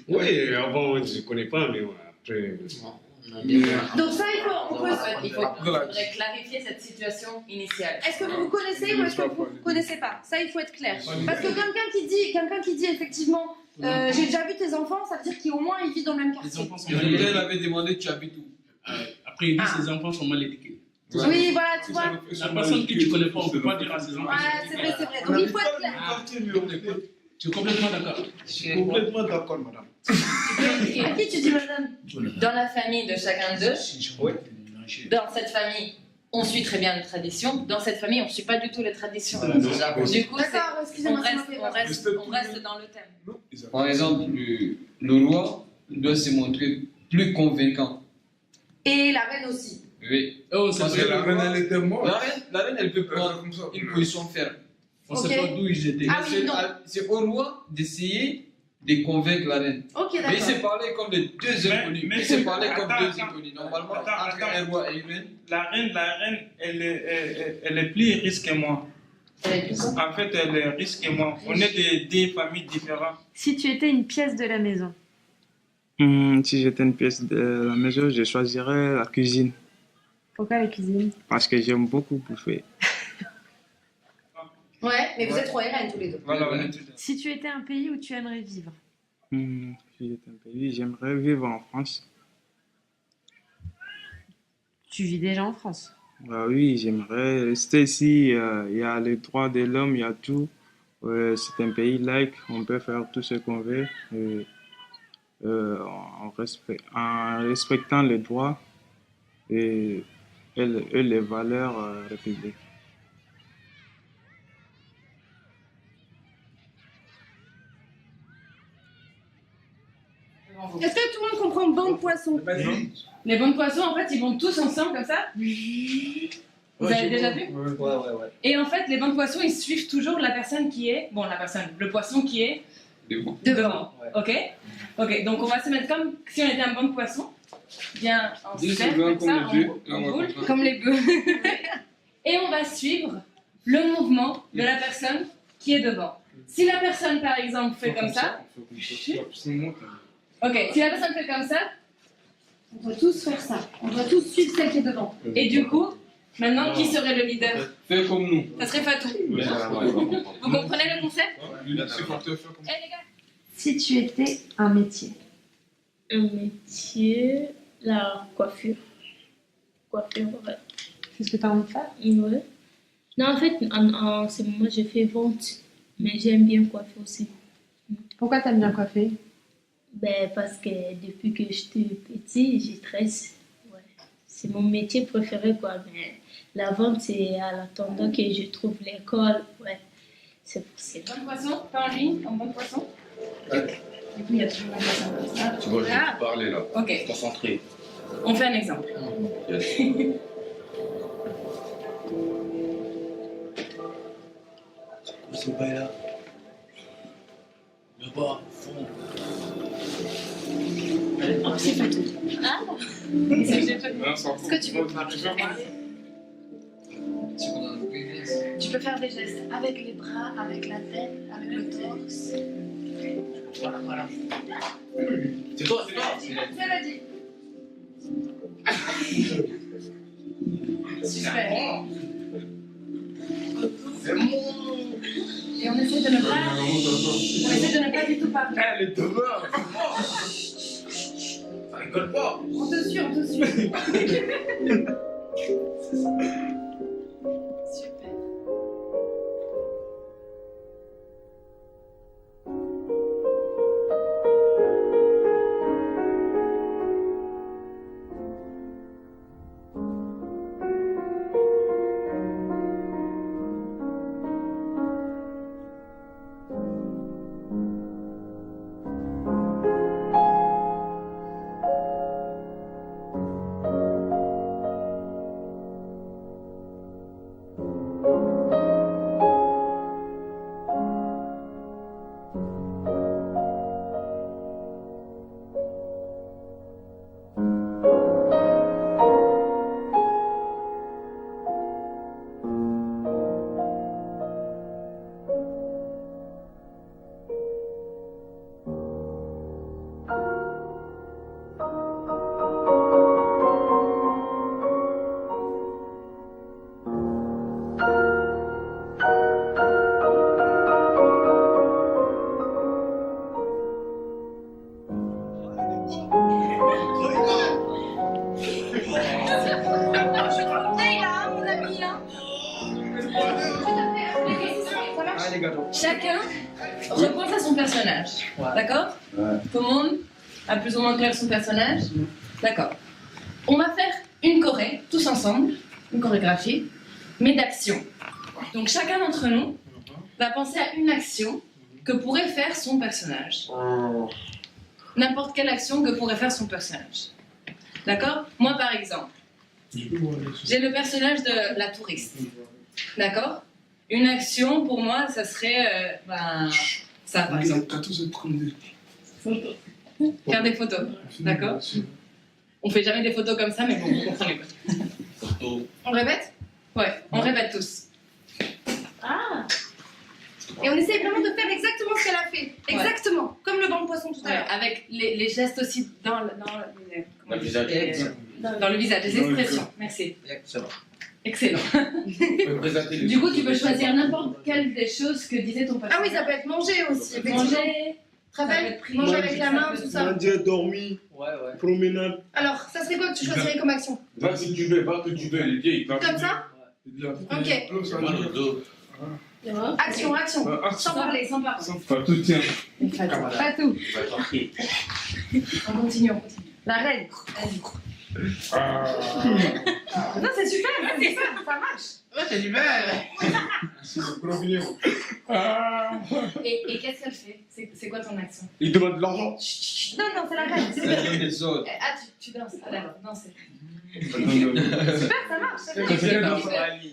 Oui, avant, je ne connais pas, mais après. Donc, ça, Il faudrait clarifier cette situation initiale. Est-ce que vous vous connaissez ou est-ce que vous ne connaissez pas? Ça, il faut être clair. Parce que quelqu'un qui dit effectivement, j'ai déjà vu tes enfants, ça veut dire qu'au moins il vit dans le même quartier. Elle avait demandé tu habites où? Après, il dit ses enfants sont mal éduqués. Oui, voilà, tu vois. La personne que tu ne connais pas, on ne peut pas dire à ses enfants. Ouais, c'est vrai. Donc il faut être clair. Tu es complètement d'accord. Je suis complètement d'accord, madame. À qui tu dis, madame? Dans la famille de chacun d'eux, dans cette famille, on suit très bien les traditions. Dans cette famille, on ne suit pas du tout les traditions. Du coup, D'accord, excusez-moi, on reste dans le thème. Par exemple, le roi doit se montrer plus convaincant. Et la reine aussi. Oui. Oh, parce que la reine, elle était morte. La reine, elle peut prendre une position ferme. On ne sait pas d'où ils étaient. Ah oui, non. C'est au roi d'essayer de convaincre la reine. Ok, d'accord. Mais il s'est parlé comme de deux inconnus. Il s'est parlé comme deux inconnus. Normalement, entre un roi et une reine. La reine, elle est plus riche que moi. En fait, elle est riche que moi. On est des familles différentes. Si tu étais une pièce de la maison. Si j'étais une pièce de la maison, je choisirais la cuisine. Pourquoi la cuisine? Parce que j'aime beaucoup bouffer. Ouais, mais vous êtes roi et reine tous les deux. Voilà, Si tu étais un pays où tu aimerais vivre. Si j'étais un pays, j'aimerais vivre en France. Tu vis déjà en France. Bah oui, j'aimerais rester ici. Il y a les droits de l'homme, il y a tout. C'est un pays laïque, on peut faire tout ce qu'on veut. En respectant les droits et les valeurs républicaines. Est-ce que tout le monde comprend banc de poisson? Les bons de poissons, en fait, ils vont tous ensemble comme ça. Vous avez déjà vu? Ouais. Et en fait, les bancs de poissons, ils suivent toujours la personne qui est... Bon, le poisson qui est devant. Ok. Ok, donc on va se mettre comme si on était un banc de poissons. Bien en cercle, comme ça, en boule, comme les bœufs. Et on va suivre le mouvement de la personne qui est devant. Si la personne, par exemple, fait comme ça... Ok, si la personne fait comme ça... On doit tous faire ça. On doit tous suivre celle qui est devant. Et du coup, maintenant, qui serait le leader? Fais comme nous. Ça serait Fatou. Vous comprenez le concept? Eh les gars. Si tu étais un métier. Un métier, la coiffure. Coiffure, ouais. C'est ce que tu as envie de faire? Ouais. Non, en fait, en ce moment, je fais vente, mais j'aime bien coiffer aussi. Pourquoi tu aimes bien coiffer? Ben, parce que depuis que j'étais petit, j'y tresse. Ouais. C'est mon métier préféré, quoi. Mais la vente, c'est à l'attendant que je trouve l'école. Ouais. C'est possible. Bon poisson, pas en ligne, en bon poisson. Du coup, il y a toujours un poisson comme ça. Tu vois, je vais te parler là. Ok. Concentré. On fait un exemple. Ce bail-là. Là-bas, fond. Oh, c'est Fatou. Ah! Est-ce que tu veux Tu peux faire des gestes avec les bras, avec la tête, avec le torse. Voilà. C'est toi. Tu l'as dit. Super. Et on essaie de ne pas du tout parler. Elle est demain. Ça rigole pas. On te suit. Super. Chacun repense à son personnage. D'accord? Tout le monde a plus ou moins clair son personnage. D'accord. On va faire une choré, tous ensemble, une chorégraphie, mais d'action. Donc chacun d'entre nous va penser à une action que pourrait faire son personnage. N'importe quelle action que pourrait faire son personnage. D'accord? Moi par exemple, j'ai le personnage de la touriste. D'accord? Une action pour moi, ça serait ça par exemple. Faire des photos. D'accord? On fait jamais des photos comme ça, mais bon, vous comprenez pas. On répète? Ouais, on répète tous. Ah! Et on essaie vraiment de faire exactement ce qu'elle a fait. Exactement. Comme le banc de poisson tout à l'heure. Avec les gestes aussi dans le visage. Dans le visage, les expressions. Merci. Excellent. Excellent. Du coup, tu peux choisir n'importe quelle des choses que disait ton personnage. Ah oui, ça peut être manger aussi. Manger. Tu te rappelles? Manger avec la main, tout ça. Manger, dormir, promenade. Alors, ça serait quoi que tu choisirais comme action? Va que tu veux, les vieilles. Comme ça? Ok. Action. Sans parler. Pas tout, tiens. Pas tout. On continue. La reine. Non, c'est super, ça marche. Ouais, c'est du verre. Et qu'est-ce qu'elle fait? C'est quoi ton action? Il demande de l'argent. Non, c'est la reine. Ça donne des autres. Ah, tu danses. Alors, danser. Super, ça marche. Ça Regarde,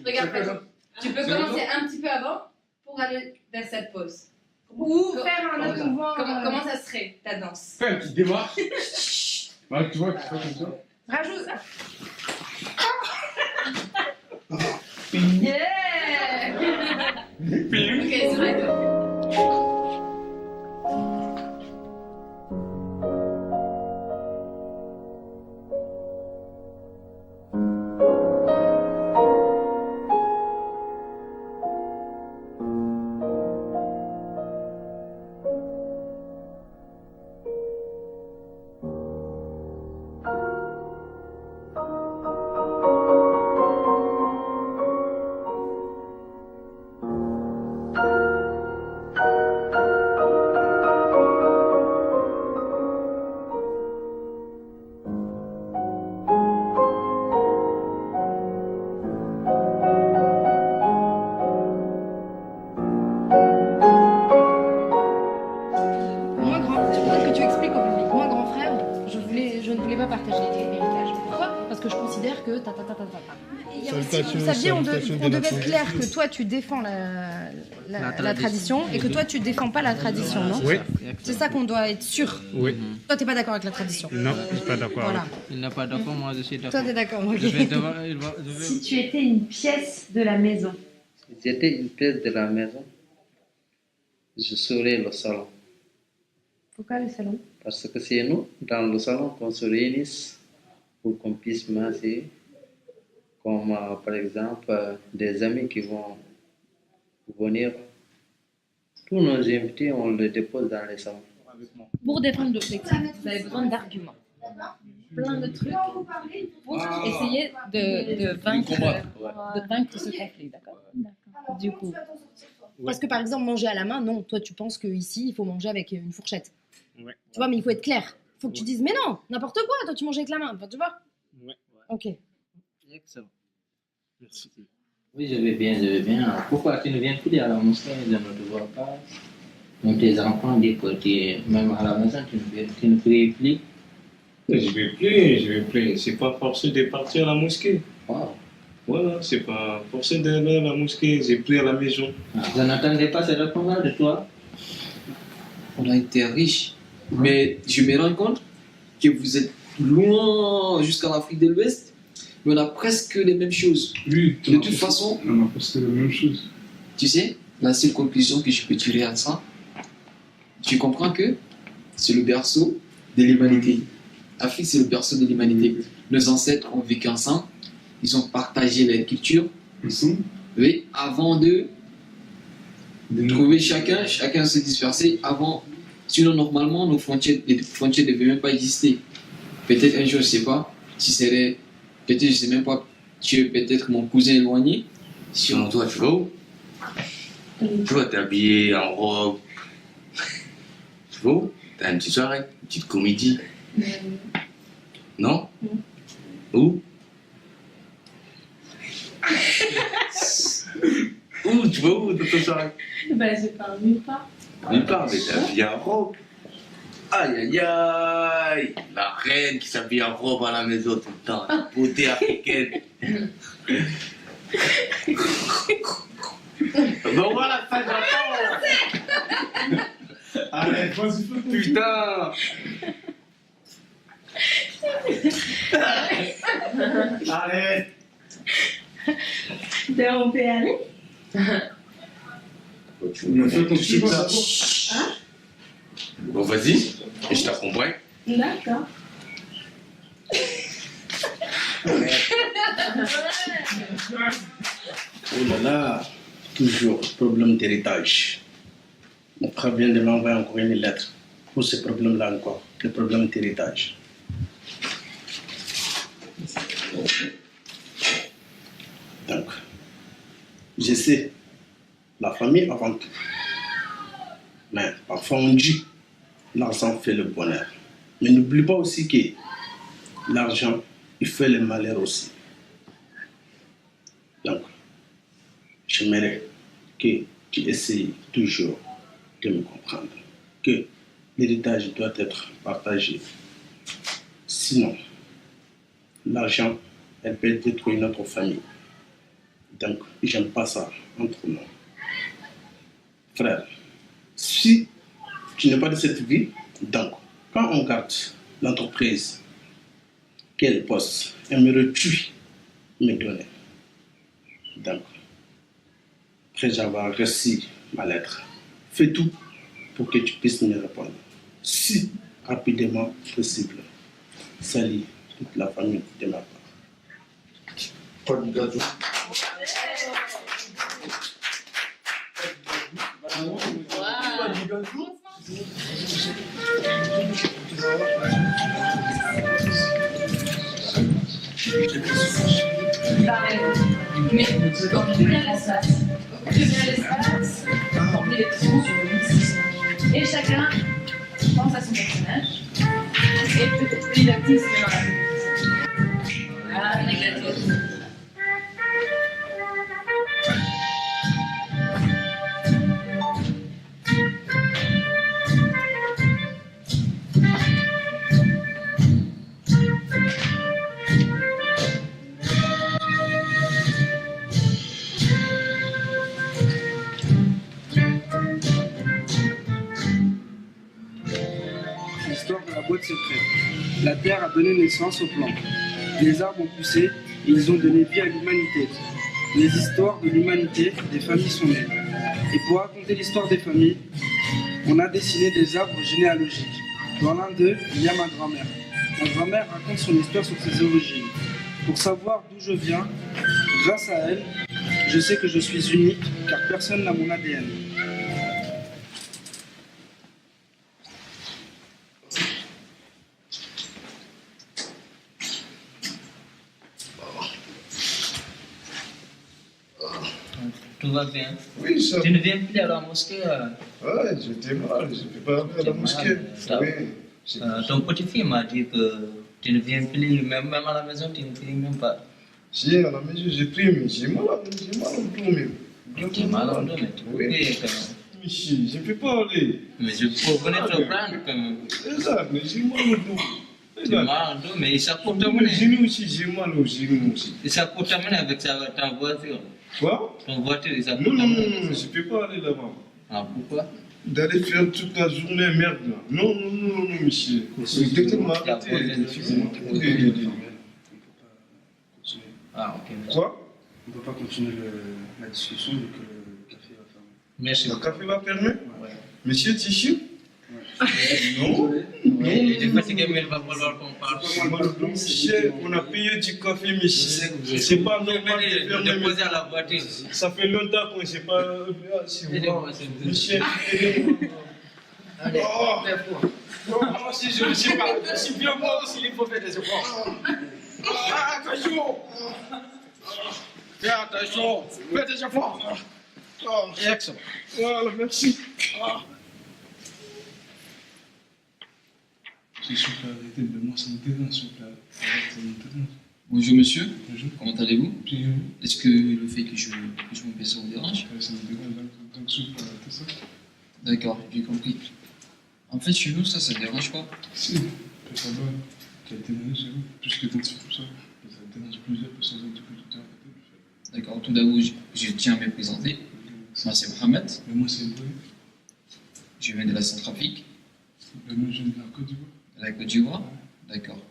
Regarde, Fred, tu peux commencer un petit peu avant pour aller vers cette pause. Ou faire un autre mouvement. Comment ça serait ta danse? Fais un petit démarche. Ouais, tu vois, tu fais comme ça. Rajoute. Yeah. Ok, c'est vrai. Peut-être que tu expliques au public. Moi, grand frère, je ne voulais pas partager l'héritage. Pourquoi? Parce que je considère que Il y a aussi, vous saviez, on devait être clair que toi, tu défends la tradition et que toi, tu défends pas la tradition, non? Oui. C'est ça qu'on doit être sûr. Oui. Toi, t'es pas d'accord avec la tradition? Non, je suis pas d'accord. Voilà. Il n'est pas d'accord, moi je suis d'accord. Toi, t'es d'accord, ok. Si tu étais une pièce de la maison. Si j'étais une pièce de la maison, je serais le salon. Pourquoi le salon? Parce que c'est nous, dans le salon, qu'on se réunisse pour qu'on puisse manger, comme par exemple des amis qui vont venir. Tous nos invités, on les dépose dans les salons. Pour défendre l'objectif, vous avez besoin d'arguments. Plein de trucs pour essayer de vaincre ce conflit, d'accord? Du coup. Parce que par exemple, manger à la main, non. Toi, tu penses qu'ici, il faut manger avec une fourchette. Ouais. Tu vois, mais il faut être clair. Il faut que tu dises, mais non, n'importe quoi, toi, tu manges avec la main. Enfin, tu vois? Ouais. Ok. Excellent. Merci. Oui, je vais bien. Pourquoi tu ne viens plus à la mosquée? Je ne te vois pas. Donc tes enfants disent que même à la maison, tu ne pries plus. Je vais plus. C'est pas forcé de partir à la mosquée. Wow. Voilà, c'est pas forcé d'aller à la mosquée. J'ai pris à la maison. Je n'attendais pas cette réponse de toi. On a été riches, mais je me rends compte que vous êtes loin jusqu'à l'Afrique de l'Ouest, mais on a presque les mêmes choses. Oui, de toute façon, on a presque les mêmes choses. Tu sais, la seule conclusion que je peux tirer à ça, tu comprends que c'est le berceau de l'humanité. L'Afrique, c'est le berceau de l'humanité. Nos ancêtres ont vécu ensemble, ils ont partagé leur culture. Oui, avant de trouver chacun se disperser avant. Sinon, normalement, les frontières ne devaient même pas exister. Peut-être un jour, je ne sais pas, peut-être, je ne sais même pas, tu es peut-être mon cousin éloigné. Sinon, toi, tu vas où? Tu vas t'habiller en robe. Tu vas où? T'as une petite soirée, une petite comédie. Non? Où? Où? Tu vas où dans ta soirée? Ben, je parle nulle part. Nulle part, mais t'es habillé en robe. Aïe aïe aïe! La reine qui s'habille en robe à la maison tout le temps. Beauté africaine. Bon voilà, ça j'attends! Allez, putain! Allez! Ben, on peut y aller? Tu me fais ton petit ça. Hein? Bon, vas-y, et je t'accompagne. D'accord. Oh là là, toujours problème d'héritage. Mon frère vient de m'envoyer encore une lettre pour ce problème-là encore, le problème d'héritage. Donc, je sais, la famille avant tout. Mais parfois on dit, l'argent fait le bonheur. Mais n'oublie pas aussi que l'argent, il fait le malheur aussi. Donc, j'aimerais que tu essayes toujours de me comprendre. Que l'héritage doit être partagé. Sinon, l'argent elle peut détruire notre famille. Donc, j'aime pas ça entre nous. Frère, si tu n'es pas de cette vie, donc, quand on garde l'entreprise, quel poste aimerais-tu me donner? Donc, après avoir reçu ma lettre, fais tout pour que tu puisses me répondre si rapidement possible. Salut toute la famille de ma part. Pas de gâteau. Mais occupez bien l'espace. Occupez bien l'espace. Remplissez les trous. Et chacun pense à son personnage. Et petit à petit, c'est dans la vie. Voilà, les gâteaux. L'histoire de la boîte secrète. La Terre a donné naissance aux plantes. Les arbres ont poussé et ils ont donné vie à l'humanité. Les histoires de l'humanité, des familles sont nées. Et pour raconter l'histoire des familles, on a dessiné des arbres généalogiques. Dans l'un d'eux, il y a ma grand-mère. Ma grand-mère raconte son histoire sur ses origines. Pour savoir d'où je viens, grâce à elle, je sais que je suis unique car personne n'a mon ADN. Tout va bien. Oui, ça. Tu ne viens plus à la mosquée Ouais, j'étais mal, je ne peux pas aller à la mosquée. Oui. Ton petit-fils m'a dit que tu ne viens plus, même à la maison, tu ne pries même pas. Si, à la maison, j'ai pris, mais j'ai mal au dos même. Tu es mal au dos, mais tu peux prier quand même. Mais si, je ne peux pas aller. Mais je peux venir te prendre quand même. Exact, mais j'ai mal au dos. Tu as mal au dos, mais ça coûte ta Mes monnaie. genoux aussi, j'ai mal aux genoux aussi. Et ça coûte ta monnaie avec ta voiture. Quoi? Ton voiture, ça coûte Non, ta non, monnaie. non, non, je ne peux pas aller là-bas. Ah, pourquoi? D'aller faire toute la journée merde là. Non, non, non, non, non, monsieur. Dès que m'arrêter, Ah, ok. Quoi? On ne peut pas continuer la discussion vu que le café va fermer. Merci. Le café va fermer? Ouais. Monsieur Tissu? Non. Il est fatigué, mais il va falloir qu'on parle. Monsieur, on a payé du café, monsieur. C'est pas normal de fermer. Déposer à la voiture. Ça fait longtemps qu'on ne s'est pas. Monsieur, allez, non, moi aussi je ne sais pas. Si bien moi aussi il faut faire des efforts. Attention! Fais attention! Fais des efforts! Excellent! Voilà, merci! Je suis pas arrêté, mais moi ça me dérange, s'il vous plaît. Ça me dérange. Bonjour monsieur, Bonjour. comment allez-vous? Puis, Est-ce que le fait que je me baisse vous dérange? ça me dérange, donc s'il vous plaît, arrêtez ça. D'accord, j'ai compris. En fait, chez nous, ça ne dérange pas. Si, ça va. Tu as témoigné chez vous, puisque tu es tout ça. Ça dérange plusieurs personnes depuis que tu t'es arrêté. D'accord, tout d'abord, je tiens à me présenter. Moi, c'est Mohamed. Mais moi, c'est Ibrahim. Je viens de la Centrafrique. Mais moi, je viens de la Côte d'Ivoire. De la Côte d'Ivoire? D'accord.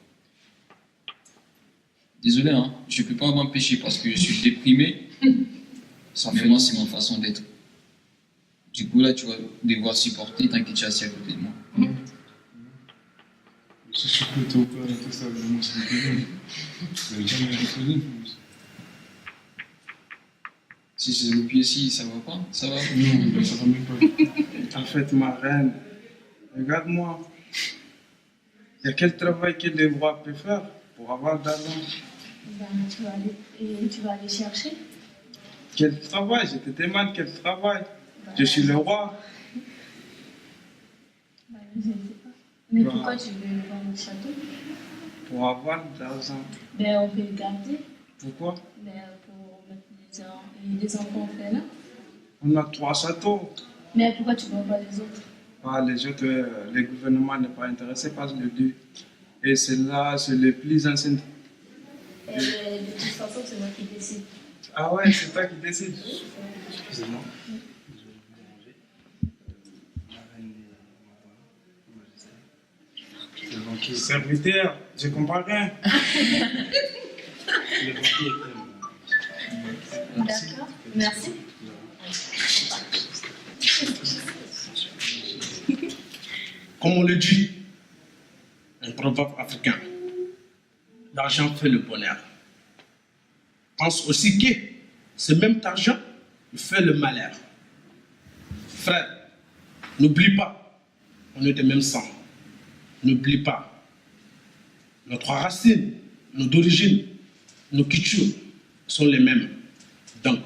Désolé, hein, je ne peux pas m'empêcher parce que je suis déprimé. Mais moi, c'est ma façon d'être. Du coup, là, tu vas devoir supporter tant que tu es assis à côté de moi. Je suis plutôt au père de tout ça, mais moi, c'est un peu long. Je n'ai jamais reconnu. Si c'est le pied ici, ça va pas? Ça va? Non, ça va même pas. En fait, ma reine, regarde-moi. Il y a quel travail que les rois peuvent faire pour avoir de l'argent? Ben, tu vas aller chercher. Quel travail? Je te demande quel travail. Je suis le roi. Ben, je ne sais pas. Mais Bah. pourquoi tu veux vendre le château? Pour avoir de l'argent. Ben, on peut le garder. Pourquoi? Ben, pour mettre les enfants là. On a 3 châteaux. Mais pourquoi tu ne vends pas les autres? Ah, les autres, le gouvernement n'est pas intéressé par le deux. Et c'est là, c'est le plus ancien. De toute façon, c'est moi qui décide. Ah ouais, c'est toi qui décides. Excusez-moi. Le banquier serviteur, je comprends rien. Le banquier est D'accord, merci. Comme on le dit, un proverbe africain, l'argent fait le bonheur. Pense aussi que ce même argent fait le malheur. Frère, n'oublie pas, on est de même sang. N'oublie pas, notre racine, nos origines, nos cultures sont les mêmes. Donc,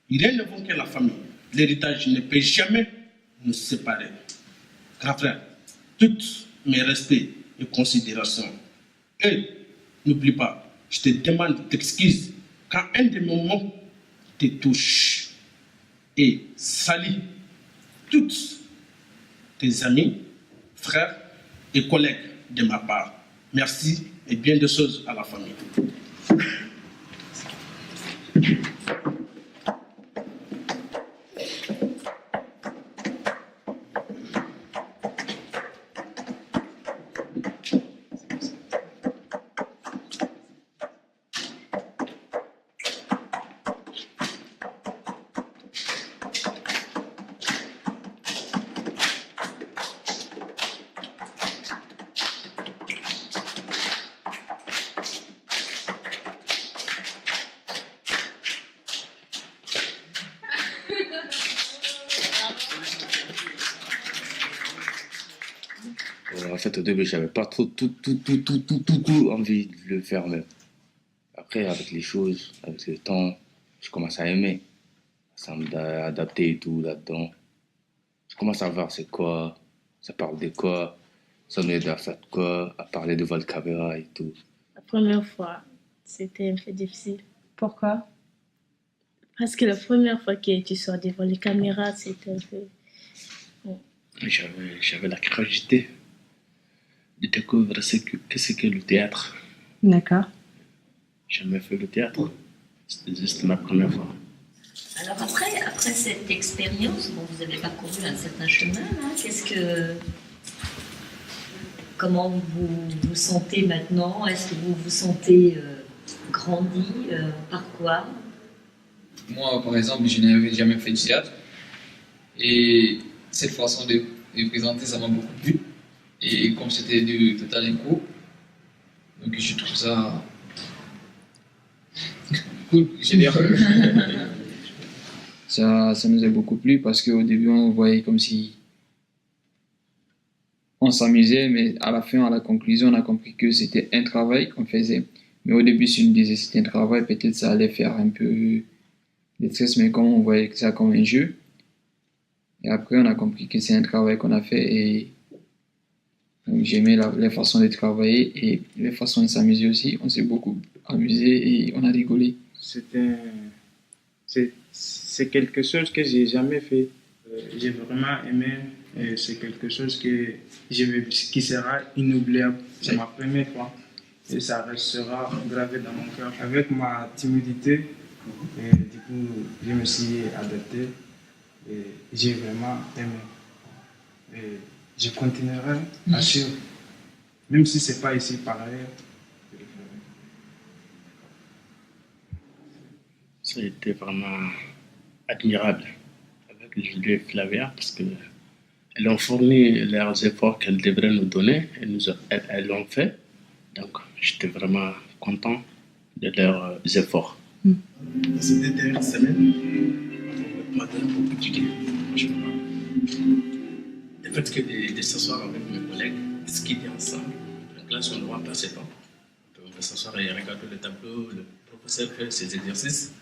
rien ne vaut que la famille. L'héritage ne peut jamais nous séparer. Grand frère, tous mes respects et considérations. Et n'oublie pas, je te demande d'excuser quand un de mes mots te touche. Et salut tous tes amis, frères et collègues de ma part. Merci et bien de choses à la famille. En fait, au début, j'avais pas trop tout envie de le faire, mais après, avec les choses, avec le temps, je commence à aimer. Ça m'adapter et tout là-dedans. Je commence à voir c'est quoi, ça parle de quoi, ça nous aide à faire de quoi, à parler devant le caméra et tout. La première fois, c'était un peu difficile. Pourquoi? Parce que la première fois que tu sors devant les caméras, c'était un peu... J'avais la curiosité de découvrir qu'est-ce que le théâtre. D'accord. J'ai jamais fait le théâtre. C'était juste ma première fois. Alors après cette expérience, bon, vous avez parcouru un certain chemin, là. Comment vous vous sentez maintenant? Est-ce que vous vous sentez grandi? Par quoi? Moi, par exemple, je n'avais jamais fait de théâtre. Et cette façon de présenter, ça m'a beaucoup plu. Et comme c'était du total impro, donc je trouve ça cool, généreux. Ça nous a beaucoup plu parce qu'au début, on voyait comme si on s'amusait, mais à la fin, à la conclusion, on a compris que c'était un travail qu'on faisait. Mais au début, si on me disait que c'était un travail, peut-être ça allait faire un peu de stress, mais comme on voyait ça comme un jeu, et après, on a compris que c'est un travail qu'on a fait et donc, j'aimais la façon de travailler et la façon de s'amuser aussi. On s'est beaucoup amusé et on a rigolé. C'est quelque chose que j'ai jamais fait. J'ai vraiment aimé et c'est quelque chose qui sera inoubliable. C'est ma première fois et ça restera gravé dans mon cœur. Avec ma timidité, et du coup, je me suis adapté et j'ai vraiment aimé. Et je continuerai à suivre, même si ce n'est pas ici par ailleurs. Ça a été vraiment admirable avec Julie et Flavia parce qu'elles ont fourni leurs efforts qu'elles devraient nous donner et elles l'ont fait. Donc j'étais vraiment content de leurs efforts. Ces 2 dernières semaines, on m'a donné beaucoup de gain, franchement. Le fait que de s'asseoir avec mes collègues, discuter ensemble, en classe on doit passer temps. On va s'asseoir et regarder le tableau, le professeur fait ses exercices,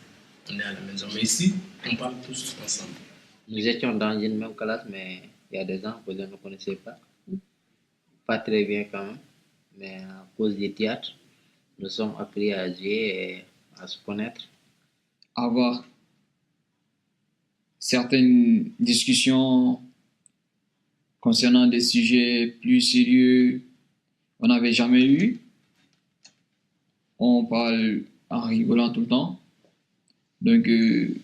on est à la maison. Mais ici, on parle tous ensemble. Nous étions dans une même classe, mais il y a des ans que vous ne connaissez pas. Pas très bien quand même, mais à cause du théâtre, nous sommes appris à jouer et à se connaître. Avoir certaines discussions concernant des sujets plus sérieux, on n'avait jamais eu. on parle en rigolant tout le temps. Donc, il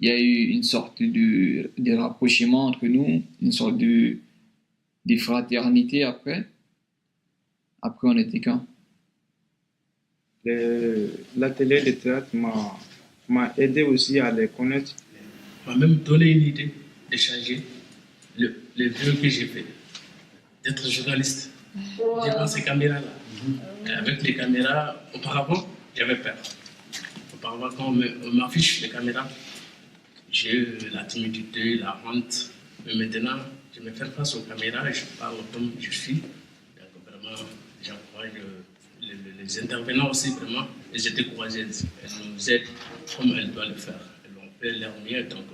y a eu une sorte de rapprochement entre nous, une sorte de fraternité après. Après, on était quand? L'atelier de théâtre m'a aidé aussi à les connaître. M'a même donné une idée de changer le vœu que j'ai fait, d'être journaliste. J'ai pas ces caméras-là. Et avec les caméras, auparavant, j'avais peur. Auparavant, quand on m'affiche les caméras, j'ai eu la timidité, la honte. Mais maintenant, je me fais face aux caméras et je parle comme je suis. Donc vraiment, j'encourage les intervenants aussi, vraiment. Elles étaient courageuses. Elles nous aident comme elles doivent le faire. Elles ont fait leur mieux, donc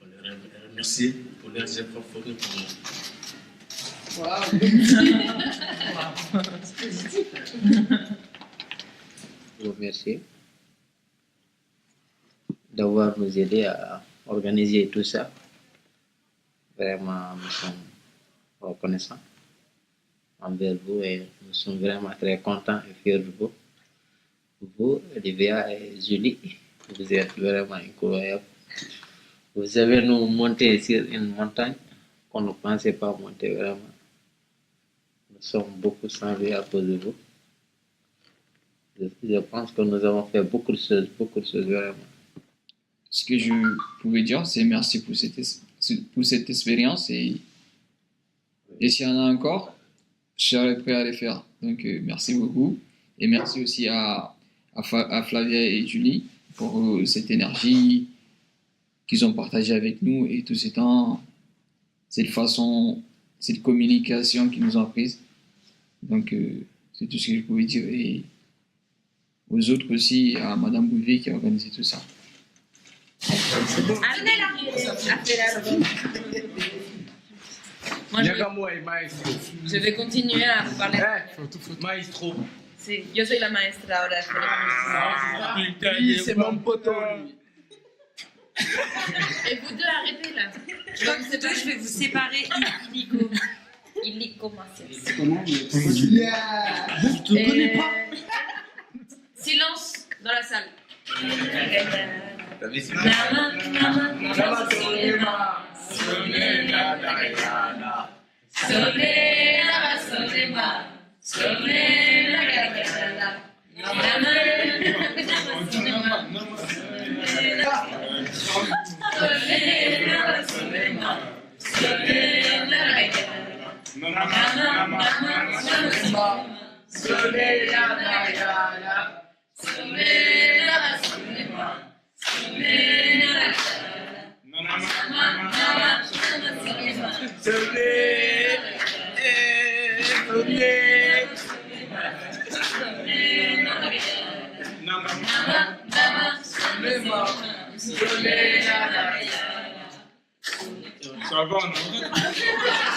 on les remercie pour leurs efforts fournis pour nous. Waouh! C'est positif. Je vous remercie d'avoir nous aidé à organiser tout ça. Vraiment, nous sommes reconnaissants envers vous et nous sommes vraiment très contents et fiers de vous. Vous, Olivia et Julie, vous êtes vraiment incroyables. Vous avez nous monté sur une montagne qu'on ne pensait pas monter vraiment. Nous sommes beaucoup changés à cause de vous. Je pense que nous avons fait beaucoup de choses vraiment. Ce que je pouvais dire, c'est merci pour cette expérience et s'il y en a encore, je serai prêt à les faire. Donc merci beaucoup et merci aussi à Flavia et Julie pour cette énergie qu'ils ont partagée avec nous et tout ce temps, cette communication qu'ils nous ont prise. Donc c'est tout ce que je pouvais dire et aux autres aussi, à Madame Bouvier qui a organisé tout ça. Moi, je vais continuer à vous parler. Maestro. Sí, yo soy la maestra ahora. Oui, c'est mon poteau. Et vous deux, arrêtez là. Donc, vous deux, je vais vous séparer illico. Illico, Martial. Comment? Je te connais pas. Silence dans la salle. Ça va, non?